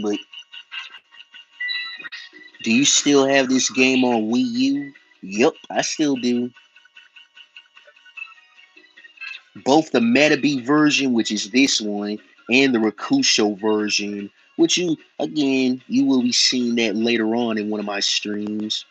But do you still have this game on Wii U? Yup, I still do. Both the Metabee version, which is this one, and the Rakusho version, which you will be seeing that later on in one of my streams.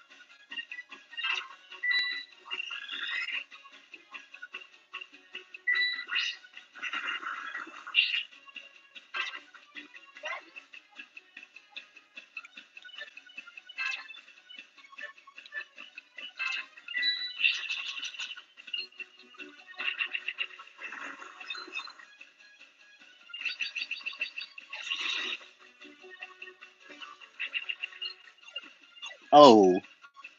Oh,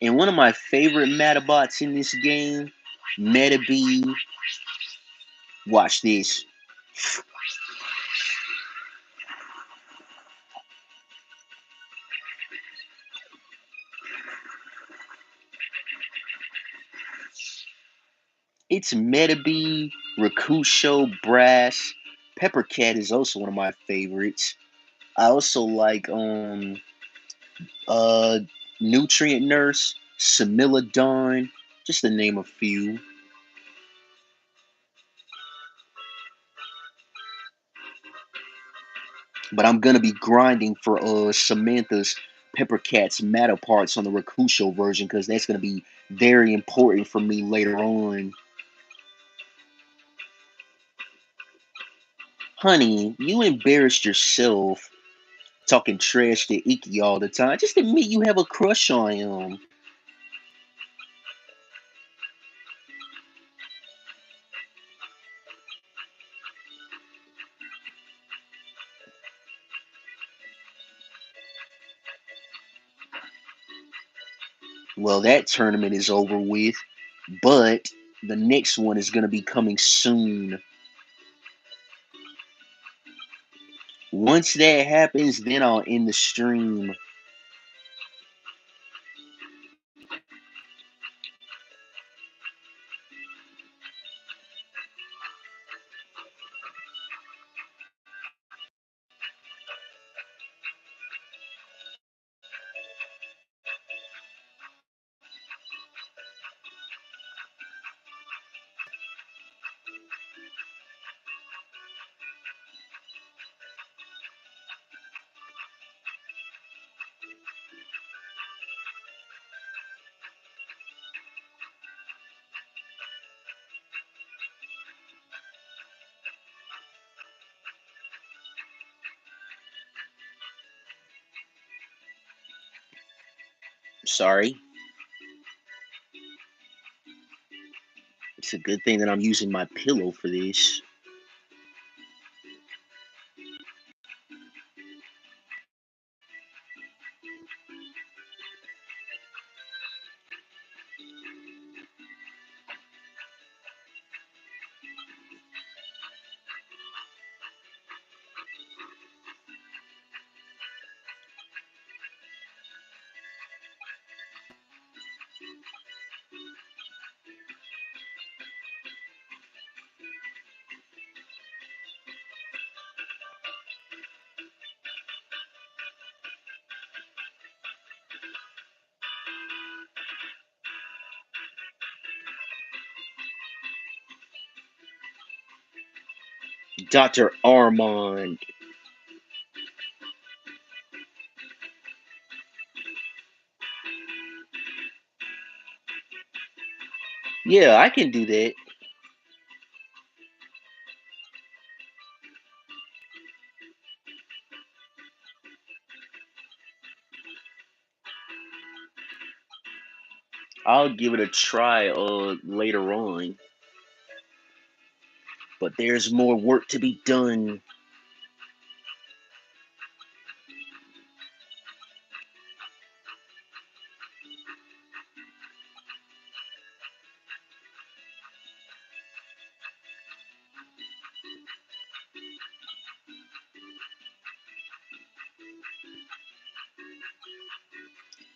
and one of my favorite Medabots in this game, Metabee. Watch this. It's Metabee, Rakusho, Brass. Peppercat is also one of my favorites. I also like uh Nutrient Nurse, Similodon, just to name a few. But I'm gonna be grinding for Samantha's Peppercat's meta parts on the Rakusho version because that's gonna be very important for me later on. Honey, you embarrassed yourself talking trash to Iki all the time. Just admit you have a crush on him. Well, that tournament is over with, but the next one is gonna be coming soon. Once that happens, then I'll end the stream. Sorry. It's a good thing that I'm using my pillow for this. Dr. Armand. Yeah, I can do that. I'll give it a try later on. But there's more work to be done.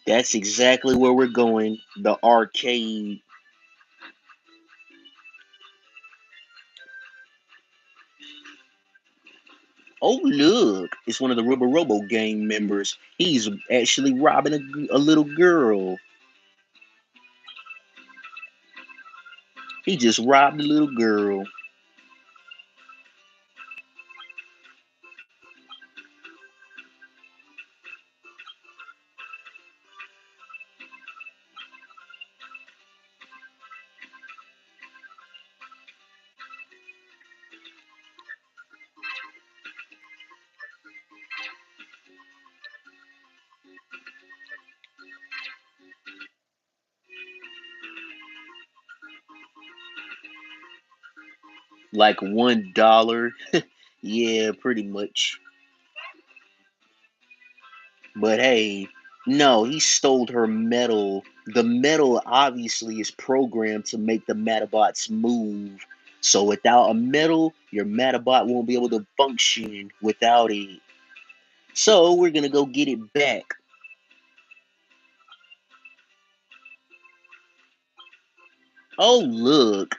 That's exactly where we're going. The arcade. Oh, look. It's one of the RubberRobo gang members. He's actually robbing a little girl. He just robbed a little girl. Like $1. Yeah, pretty much. But hey, no, he stole her metal. The metal obviously is programmed to make the Medabots move. So without a metal, your Medabot won't be able to function without it. So we're gonna go get it back. Oh look,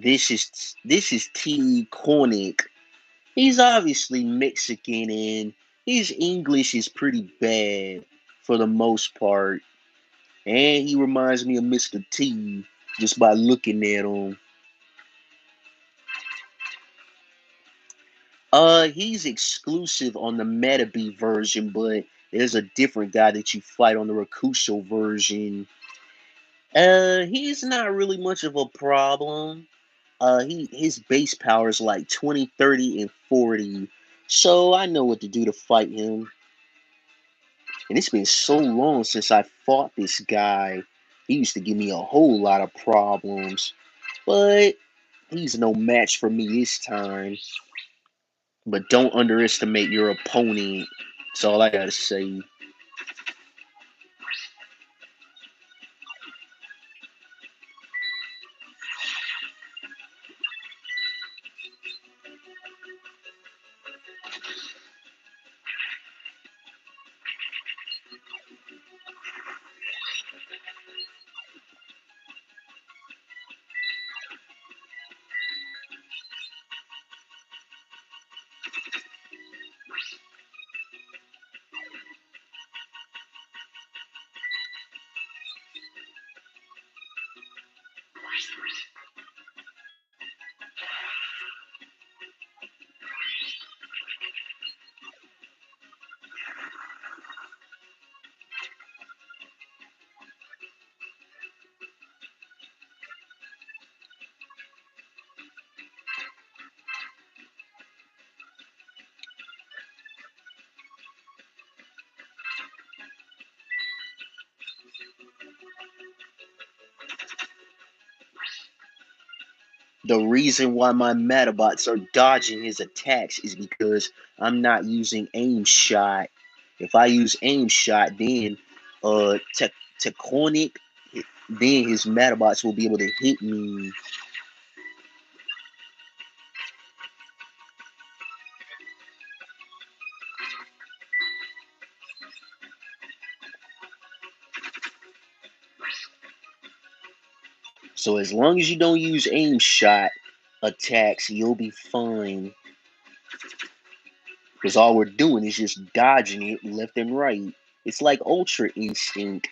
this is T Cornick. He's obviously Mexican and his English is pretty bad for the most part. And he reminds me of Mr. T just by looking at him. He's exclusive on the Metabee version, but there's a different guy that you fight on the Rakusho version. He's not really much of a problem. His base power is like 20, 30, and 40. So I know what to do to fight him. And it's been so long since I fought this guy. He used to give me a whole lot of problems. But he's no match for me this time. But don't underestimate your opponent. That's all I gotta say. The reason why my Metabots are dodging his attacks is because I'm not using aim shot. If I use aim shot, then Tectonic Then his Medabots will be able to hit me. So as long as you don't use aim shot attacks, you'll be fine. Because all we're doing is just dodging it left and right. It's like Ultra Instinct.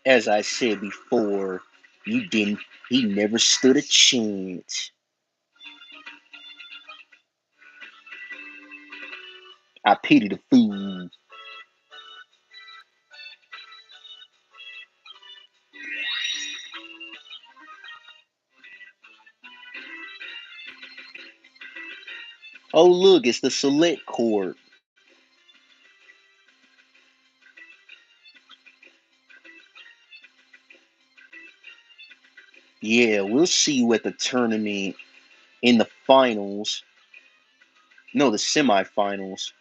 As I said before, you didn't. He never stood a chance. I pity the fool. Oh look, it's the select court. Yeah, we'll see you at the tournament in the finals. No, the semifinals.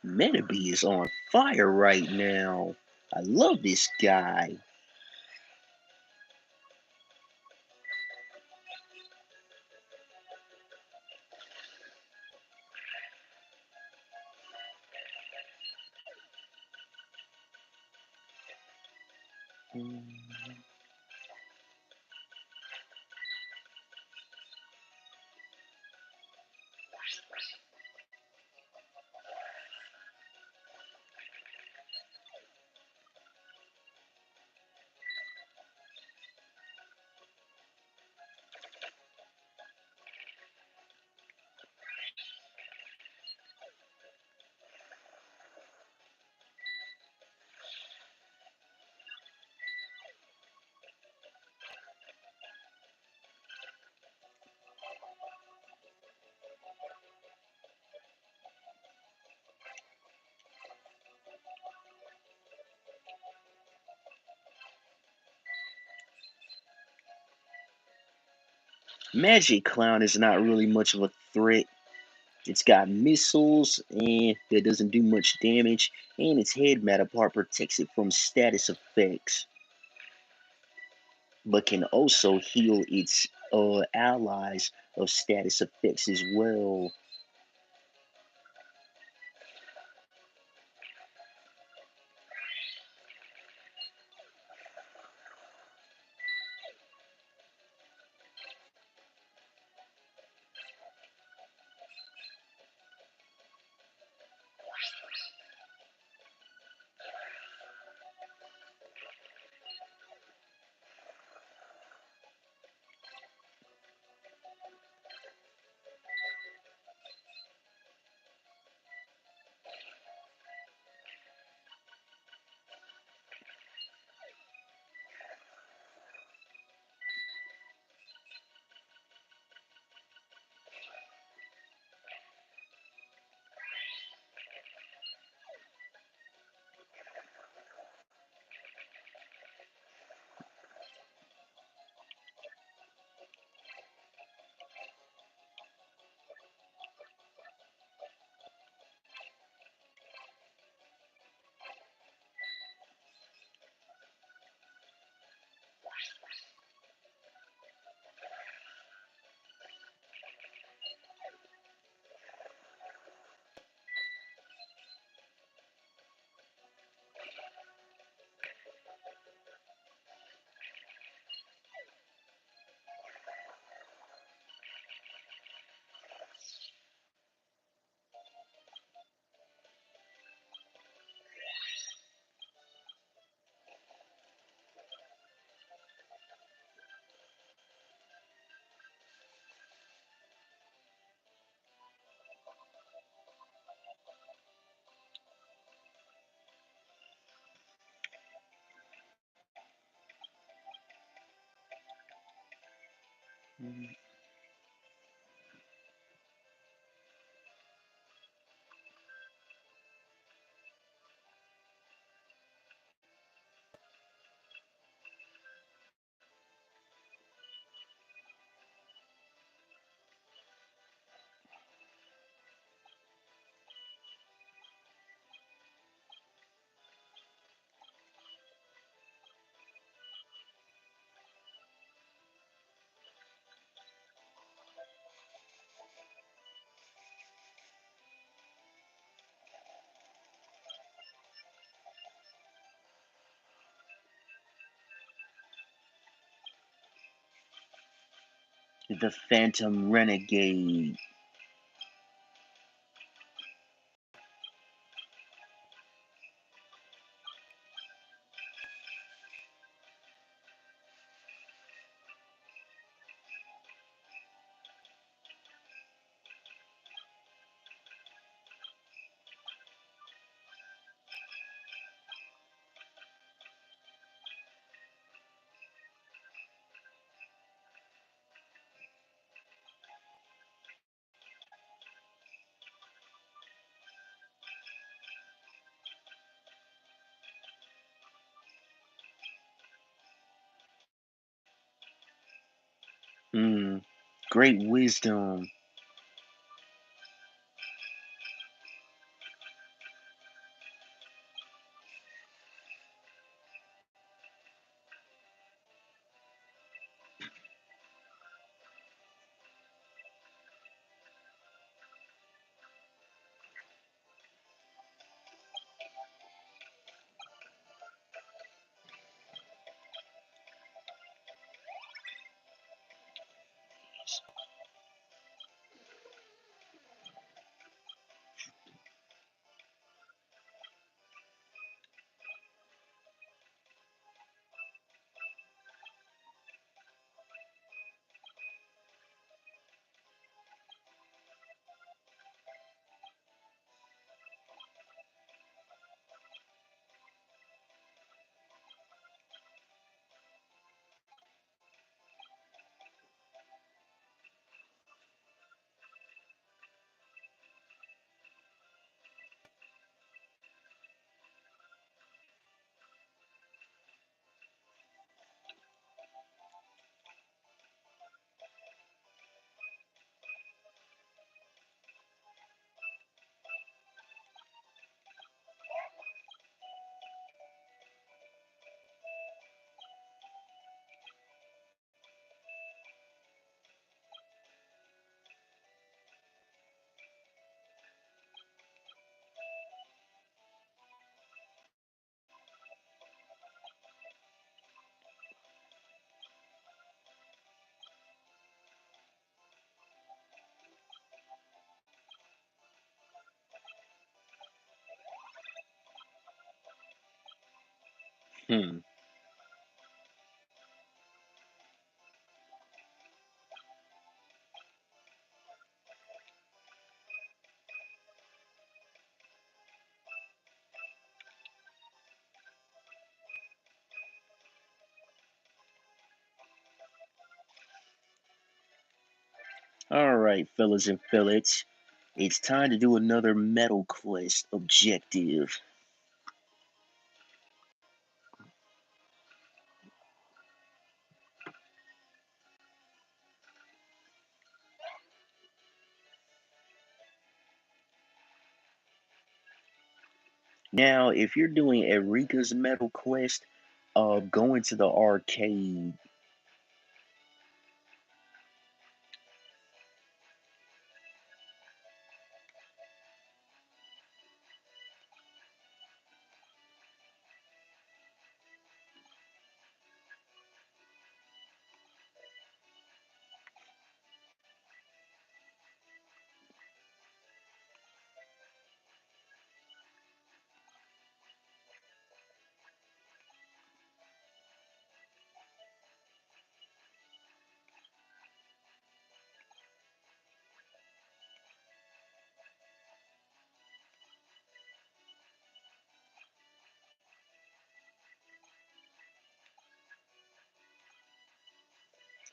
Medaby is on fire right now. I love this guy. Magic Clown is not really much of a threat. It's got missiles and that doesn't do much damage, and its head meta part protects it from status effects, but can also heal its allies of status effects as well. The Phantom Renegade. Mm, great wisdom. Hmm. All right, fellas and fillets. It's time to do another Metal Quest objective. Now, if you're doing Erika's Metal Quest, go into the arcade.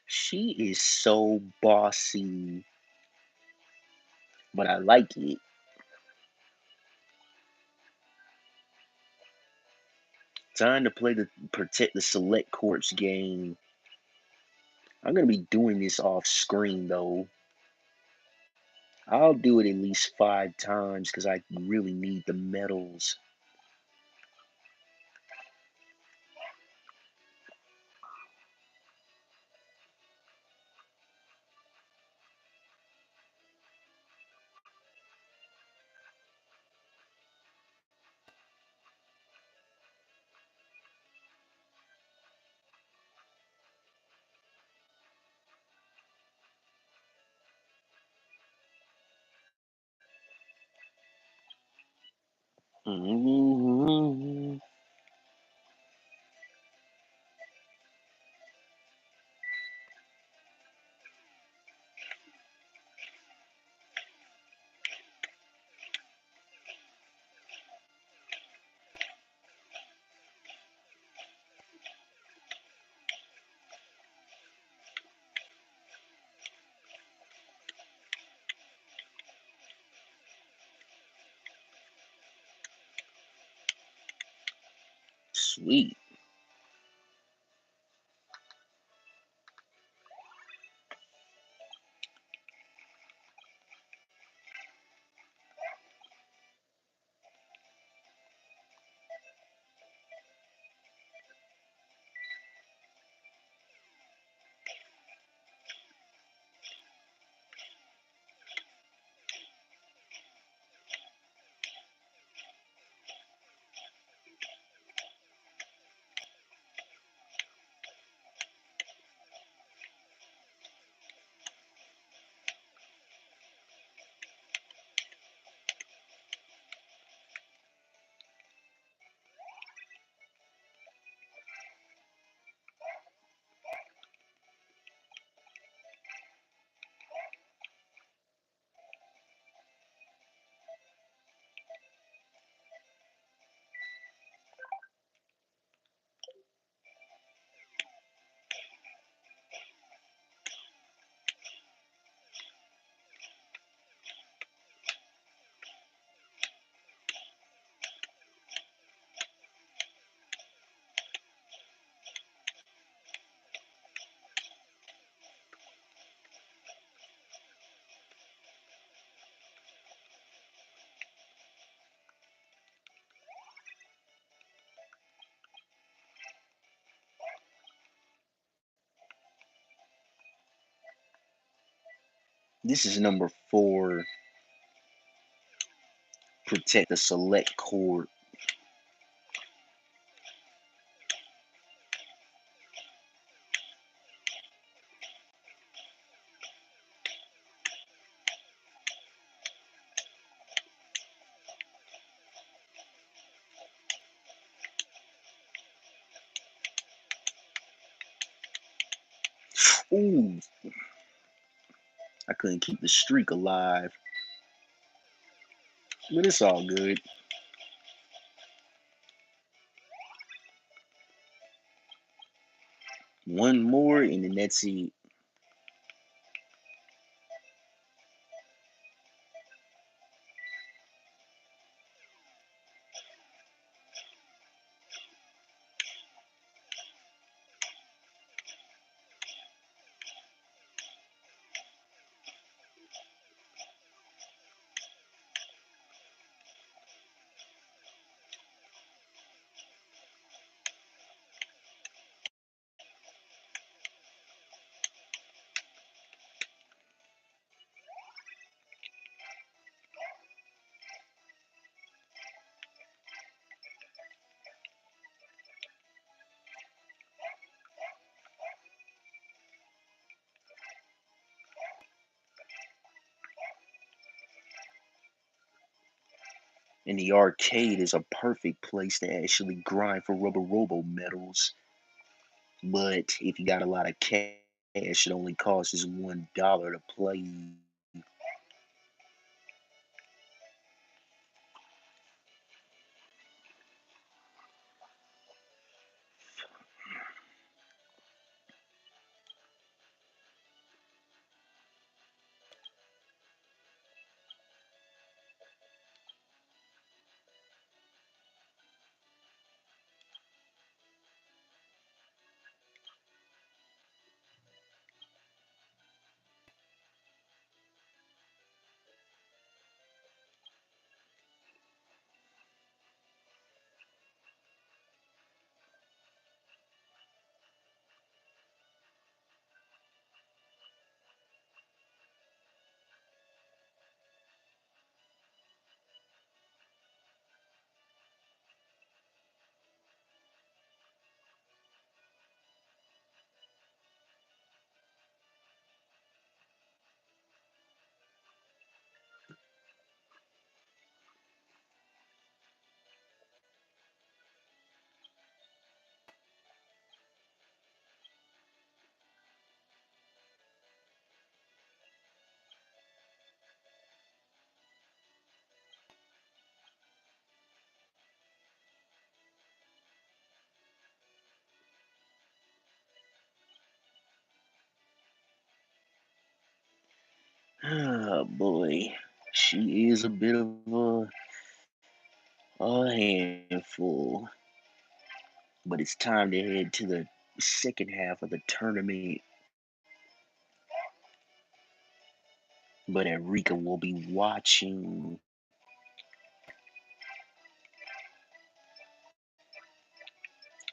She is so bossy, but I like it. Time to play the protect the select corpse game. I'm gonna be doing this off screen though. I'll do it at least 5 times because I really need the medals. Mhm. Sweet. This is number 4. Protect the select cord. Ooh, I couldn't keep the streak alive, but it's all good. One more, and then that's it. And the arcade is a perfect place to actually grind for RubberRobo medals. But if you got a lot of cash, it only costs us $1 to play. Oh boy, she is a bit of a handful. But it's time to head to the second half of the tournament. But Enrica will be watching.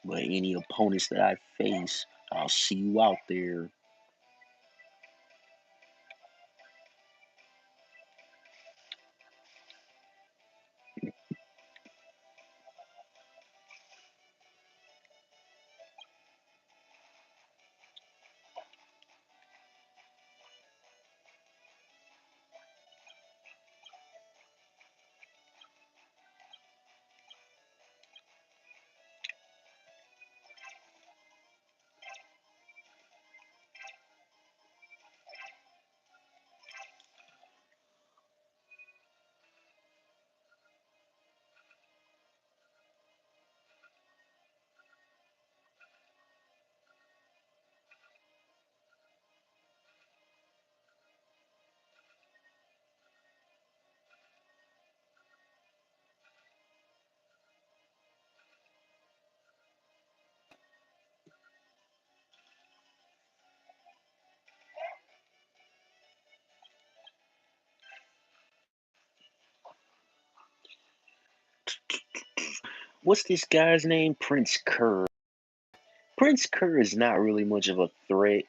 But any opponents that I face, I'll see you out there. What's this guy's name? Prince Kerr. Prince Kerr is not really much of a threat.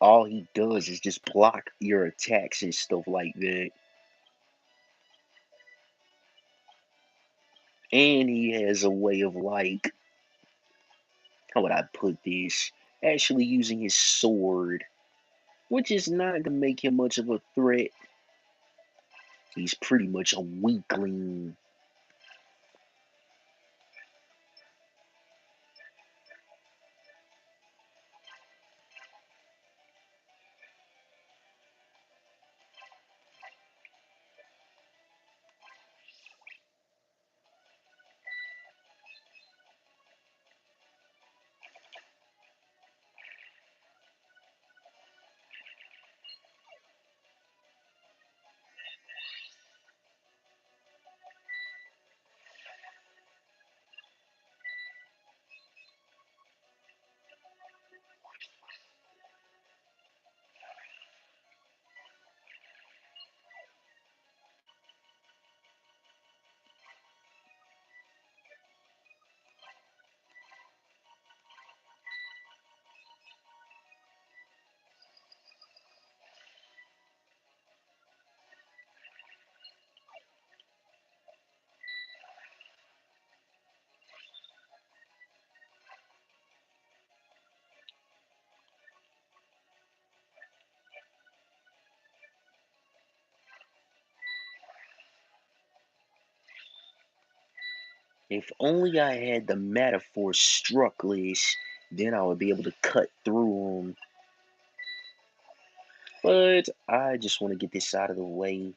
All he does is just block your attacks and stuff like that. And he has a way of like, how would I put this? Actually using his sword, which is not gonna make him much of a threat. He's pretty much a weakling. If only I had the metaphor struck list, then I would be able to cut through them. But I just want to get this out of the way.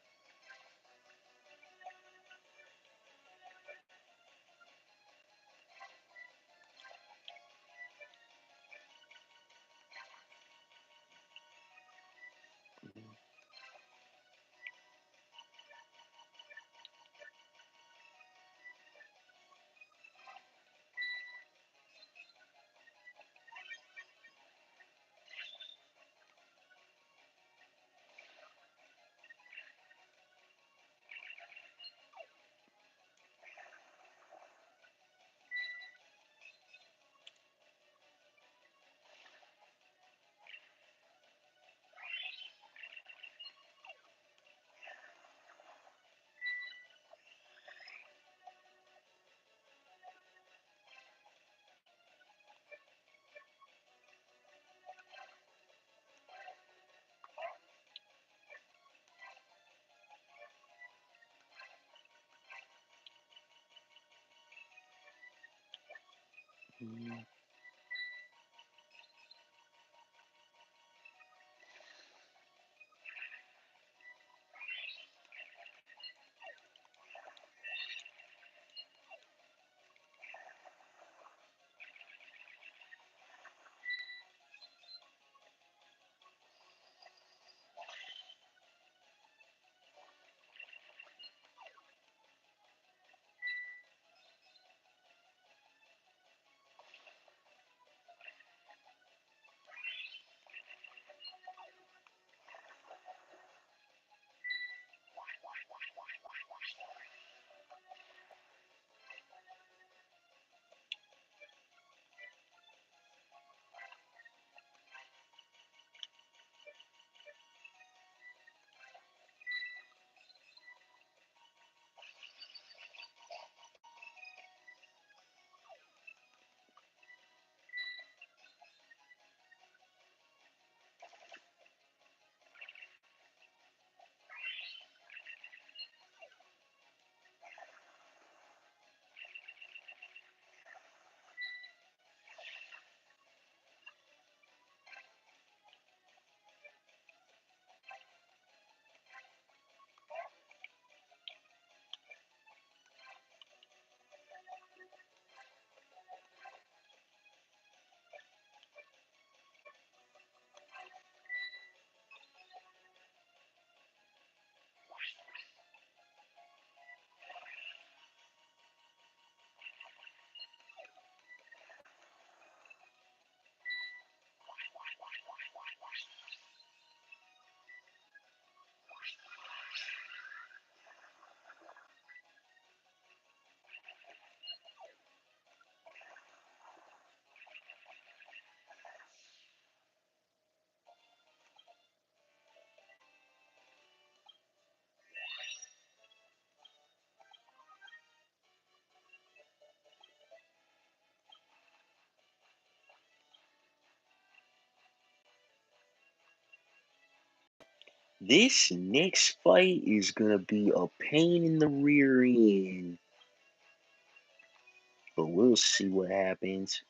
This next fight is gonna be a pain in the rear end, but we'll see what happens.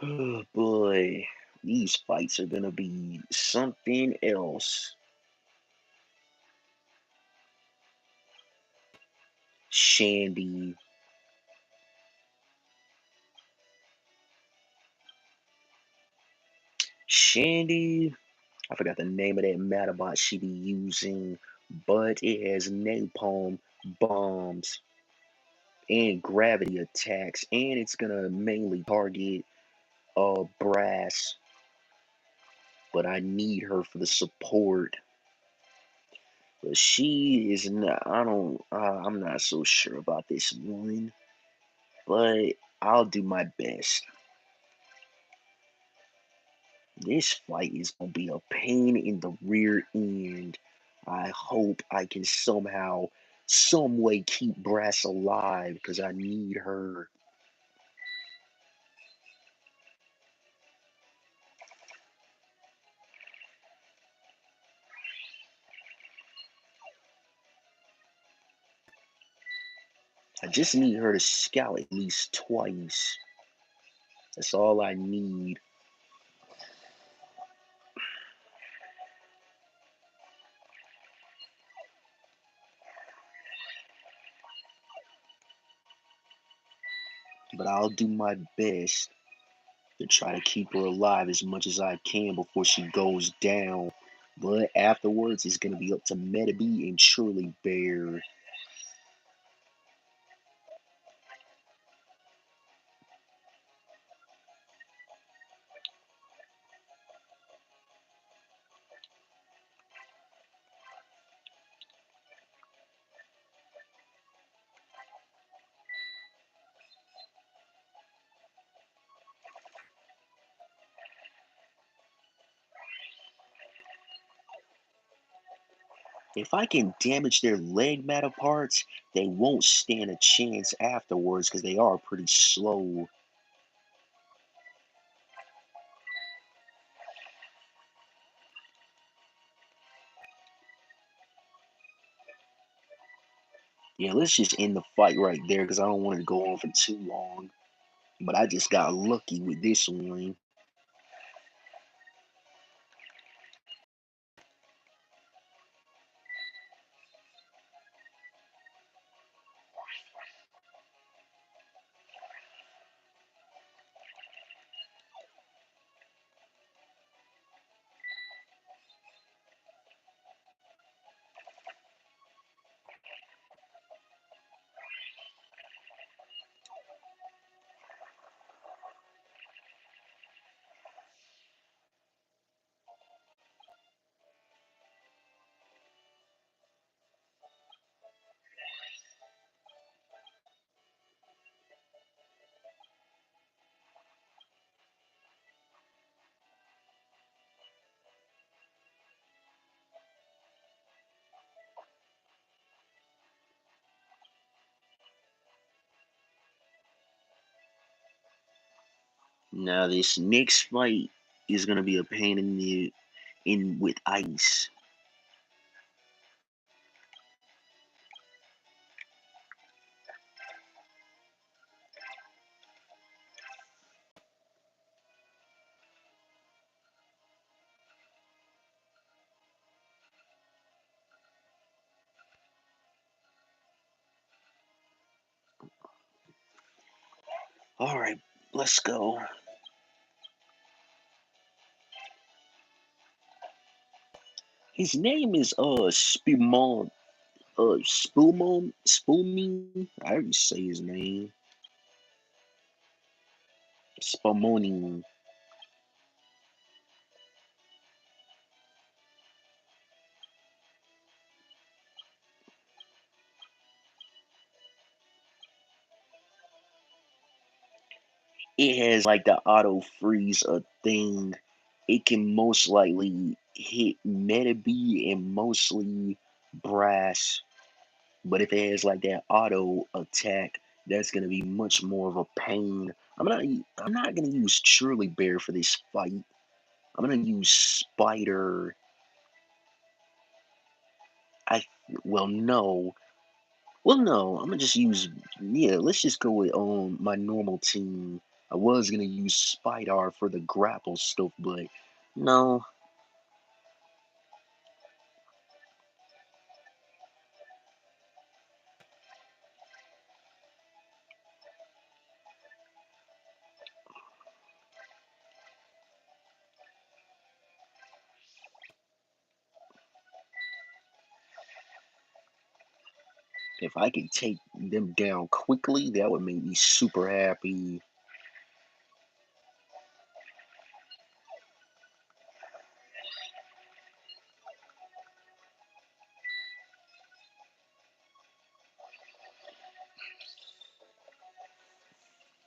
Oh boy, these fights are gonna be something else. Shandy, Shandy, I forgot the name of that Medabot she be using, but it has napalm bombs and gravity attacks, and it's gonna mainly target brass. But I need her for the support. But she is not. I don't. I'm not so sure about this one. But I'll do my best. This fight is gonna be a pain in the rear end. I hope I can somehow, some way keep Brass alive because I need her. I just need her to scout at least twice. That's all I need. But I'll do my best to try to keep her alive as much as I can before she goes down. But afterwards, it's gonna be up to Medabots and Shirley Bear. If I can damage their leg matter parts, they won't stand a chance afterwards because they are pretty slow. Yeah, let's just end the fight right there because I don't want it to go on for too long. But I just got lucky with this one. Now this next fight is gonna be a pain in the in with ice. All right, let's go. His name is Spumon Spoomy. I already say his name. Spumoni. It has like the auto freeze a thing. It can most likely hit Metabee and mostly Brass. But if it has like that auto attack, that's gonna be much more of a pain. I'm not gonna use Truly Bear for this fight. I'm gonna use Spider. I well no. Well no, I'm gonna just use yeah, let's just go with my normal team. I was gonna use Spider for the grapple stuff, but no. If I could take them down quickly, that would make me super happy.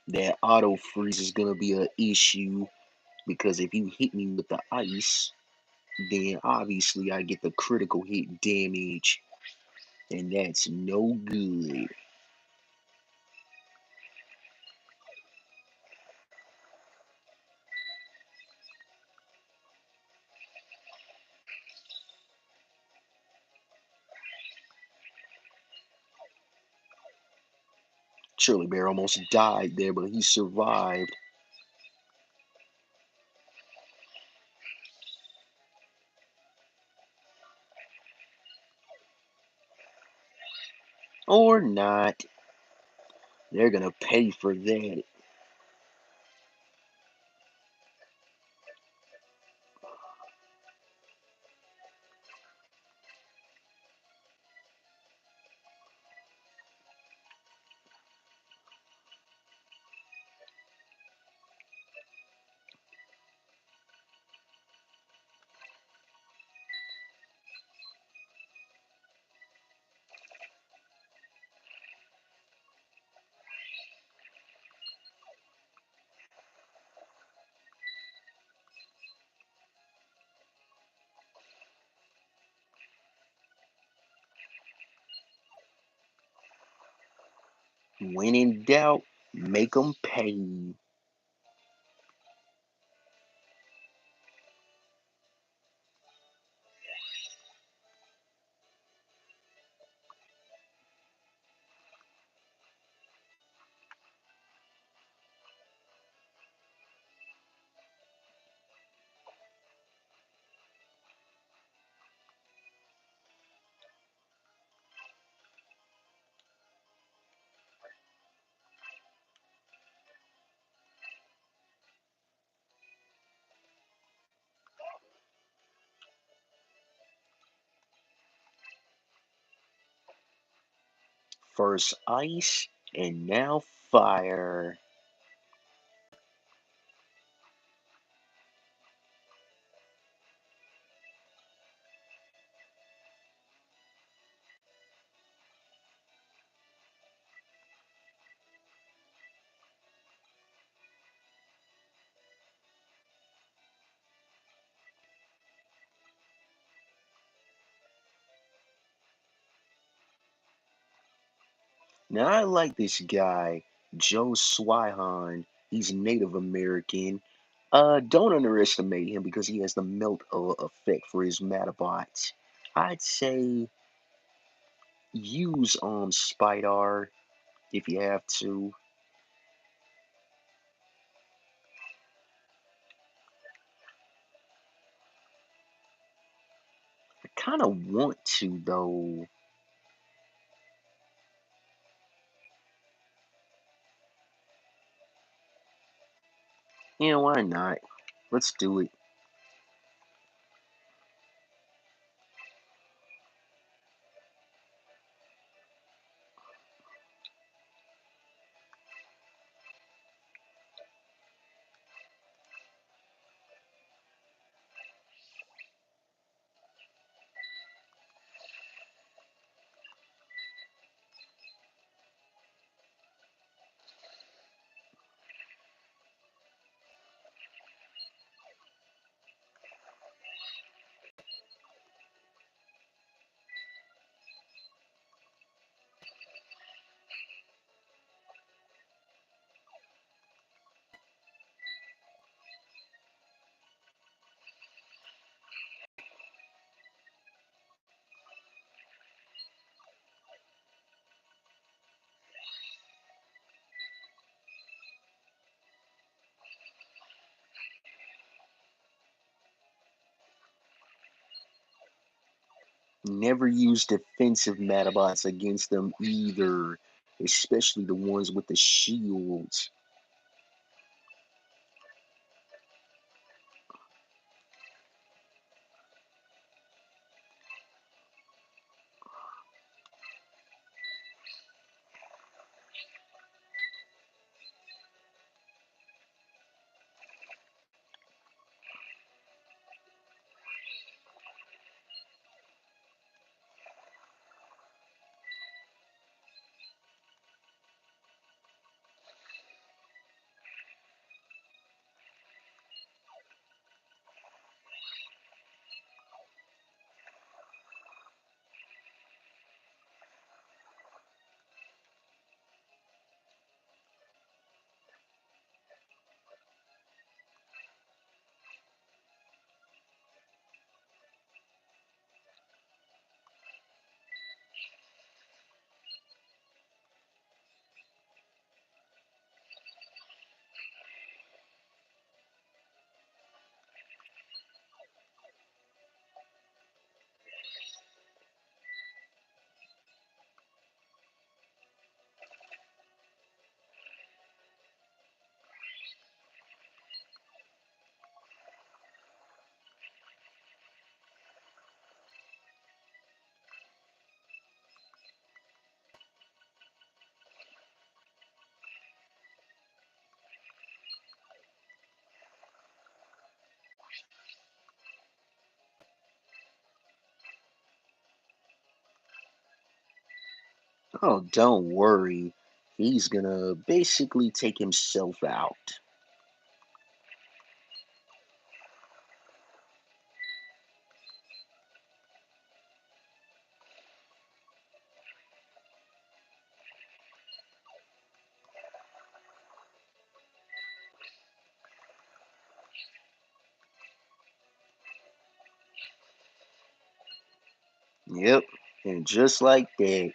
That auto freeze is gonna be an issue. because if you hit me with the ice, then obviously I get the critical hit damage, and that's no good. Chili Bear almost died there, but he survived. Or not. They're gonna pay for that. When in doubt, make them pay. First ice, and now fire. Now I like this guy, Joe Swihan. He's Native American. Don't underestimate him because he has the melt effect for his Medabots. I'd say use Spider if you have to. I kind of want to though. Yeah, why not? Let's do it. Never use defensive Medabots against them either, especially the ones with the shields. Oh, don't worry. He's gonna basically take himself out. Yep. And just like that.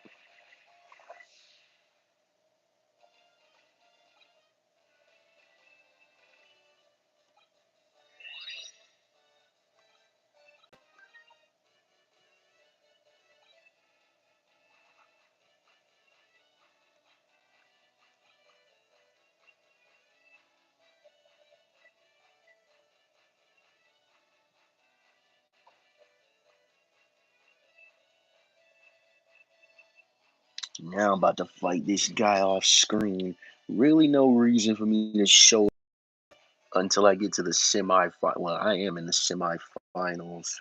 Now I'm about to fight this guy off screen. Really no reason for me to show until I get to the semi. Well, I am in the semifinals.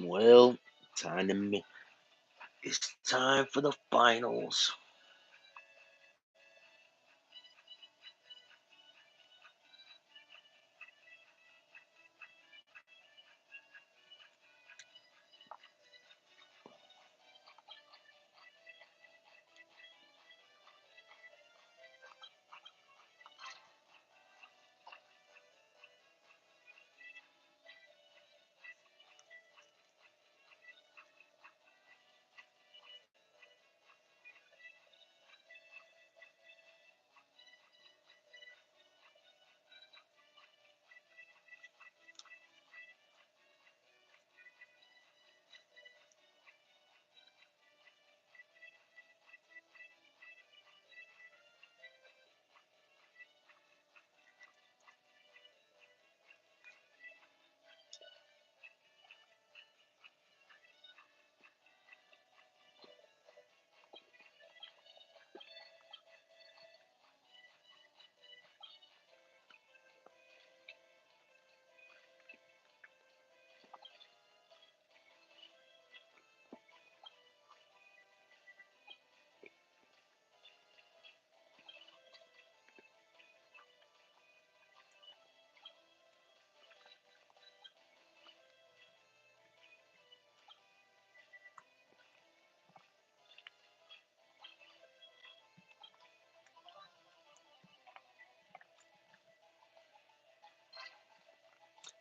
Well, it's time for the finals.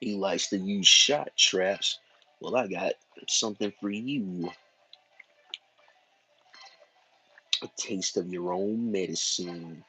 He likes to use shot traps. Well, I got something for you. A taste of your own medicine.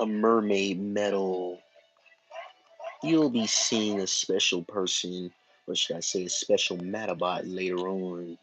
A mermaid medal. You'll be seeing a special person, or should I say a special Medabot later on.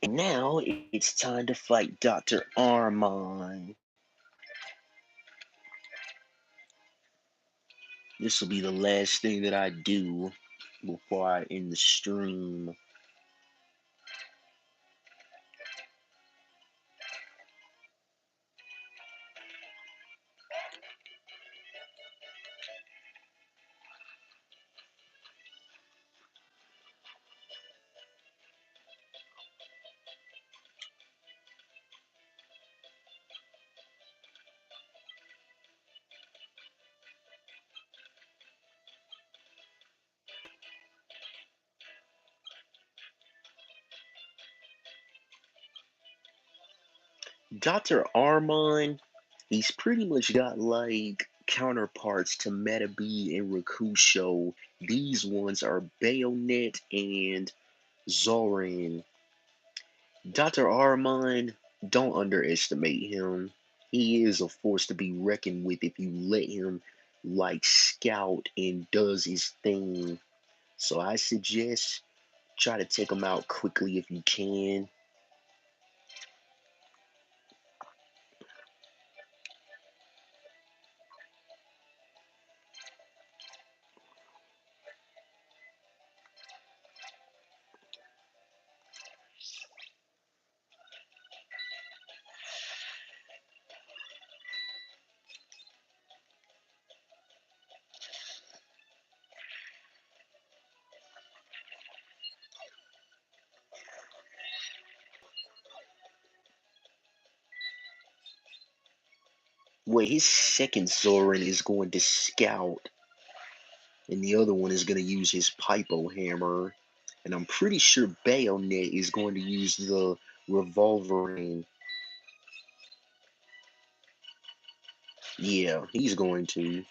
And now it's time to fight Dr. Armand. This will be the last thing that I do before I end the stream. Dr. Armand, he's pretty much got like counterparts to Metabee and Rakusho. These ones are Bayonet and Zoran. Dr. Armand, don't underestimate him. He is a force to be reckoned with if you let him like scout and does his thing. So I suggest try to take him out quickly if you can. Well, his second Zoran is going to scout, and the other one is going to use his Pipo hammer. And I'm pretty sure Bayonet is going to use the revolver. And yeah, he's going to.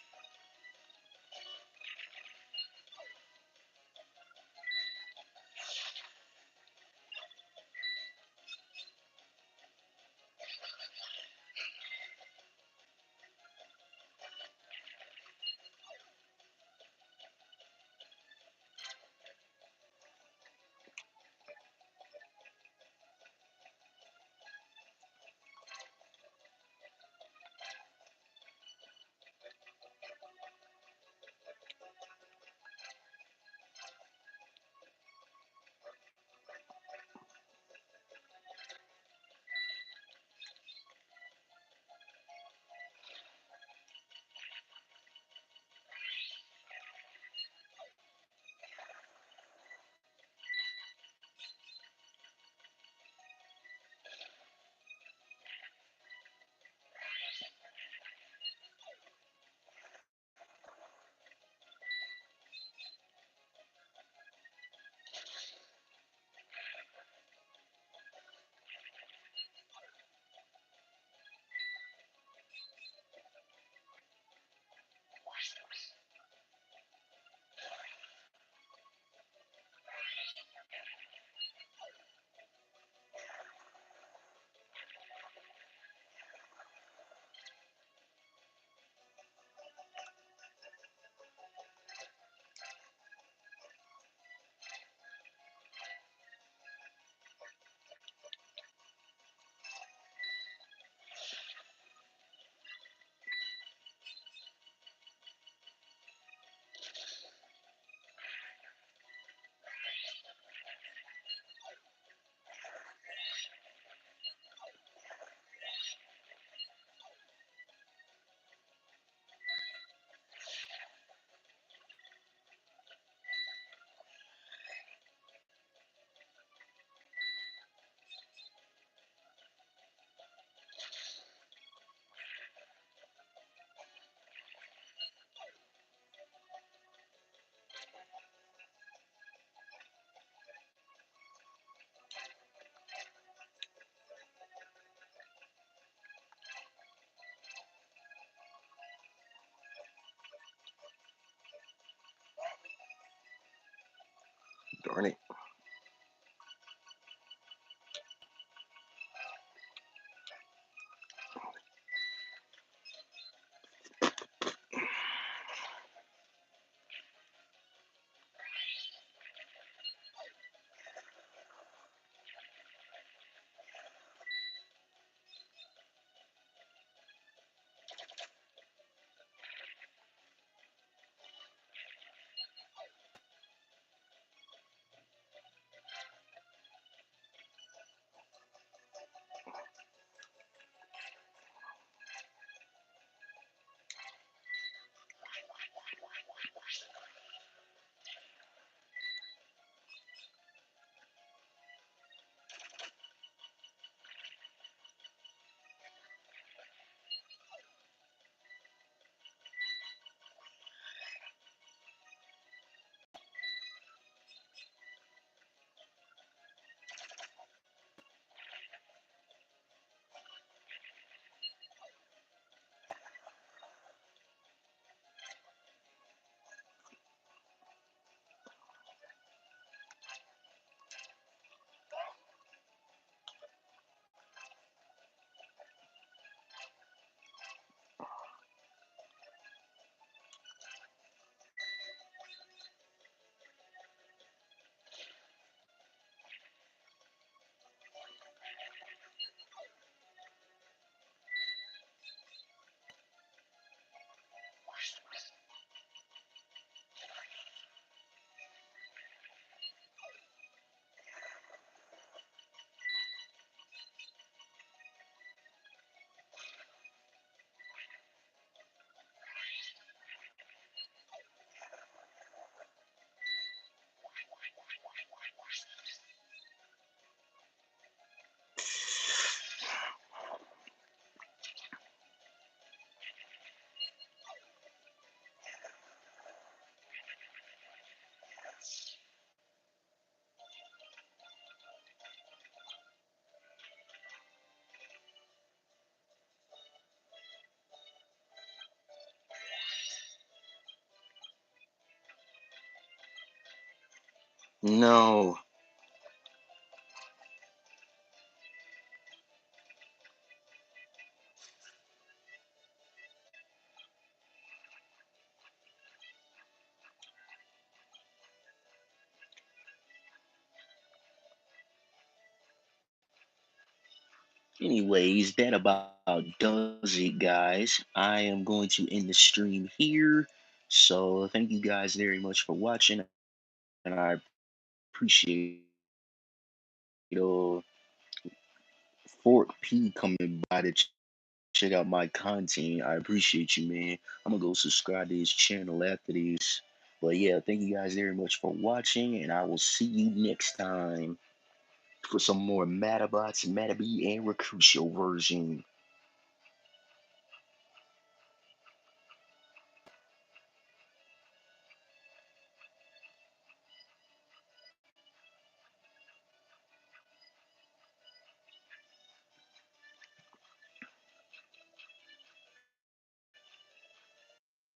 No. Anyways, that about does it, guys. I am going to end the stream here. So thank you guys very much for watching, and I appreciate Fort P coming by to check out my content. I appreciate you, man. I'm gonna go subscribe to his channel after this. But yeah, thank you guys very much for watching, and I will see you next time for some more Medabots, Metabee, and Recruitio version.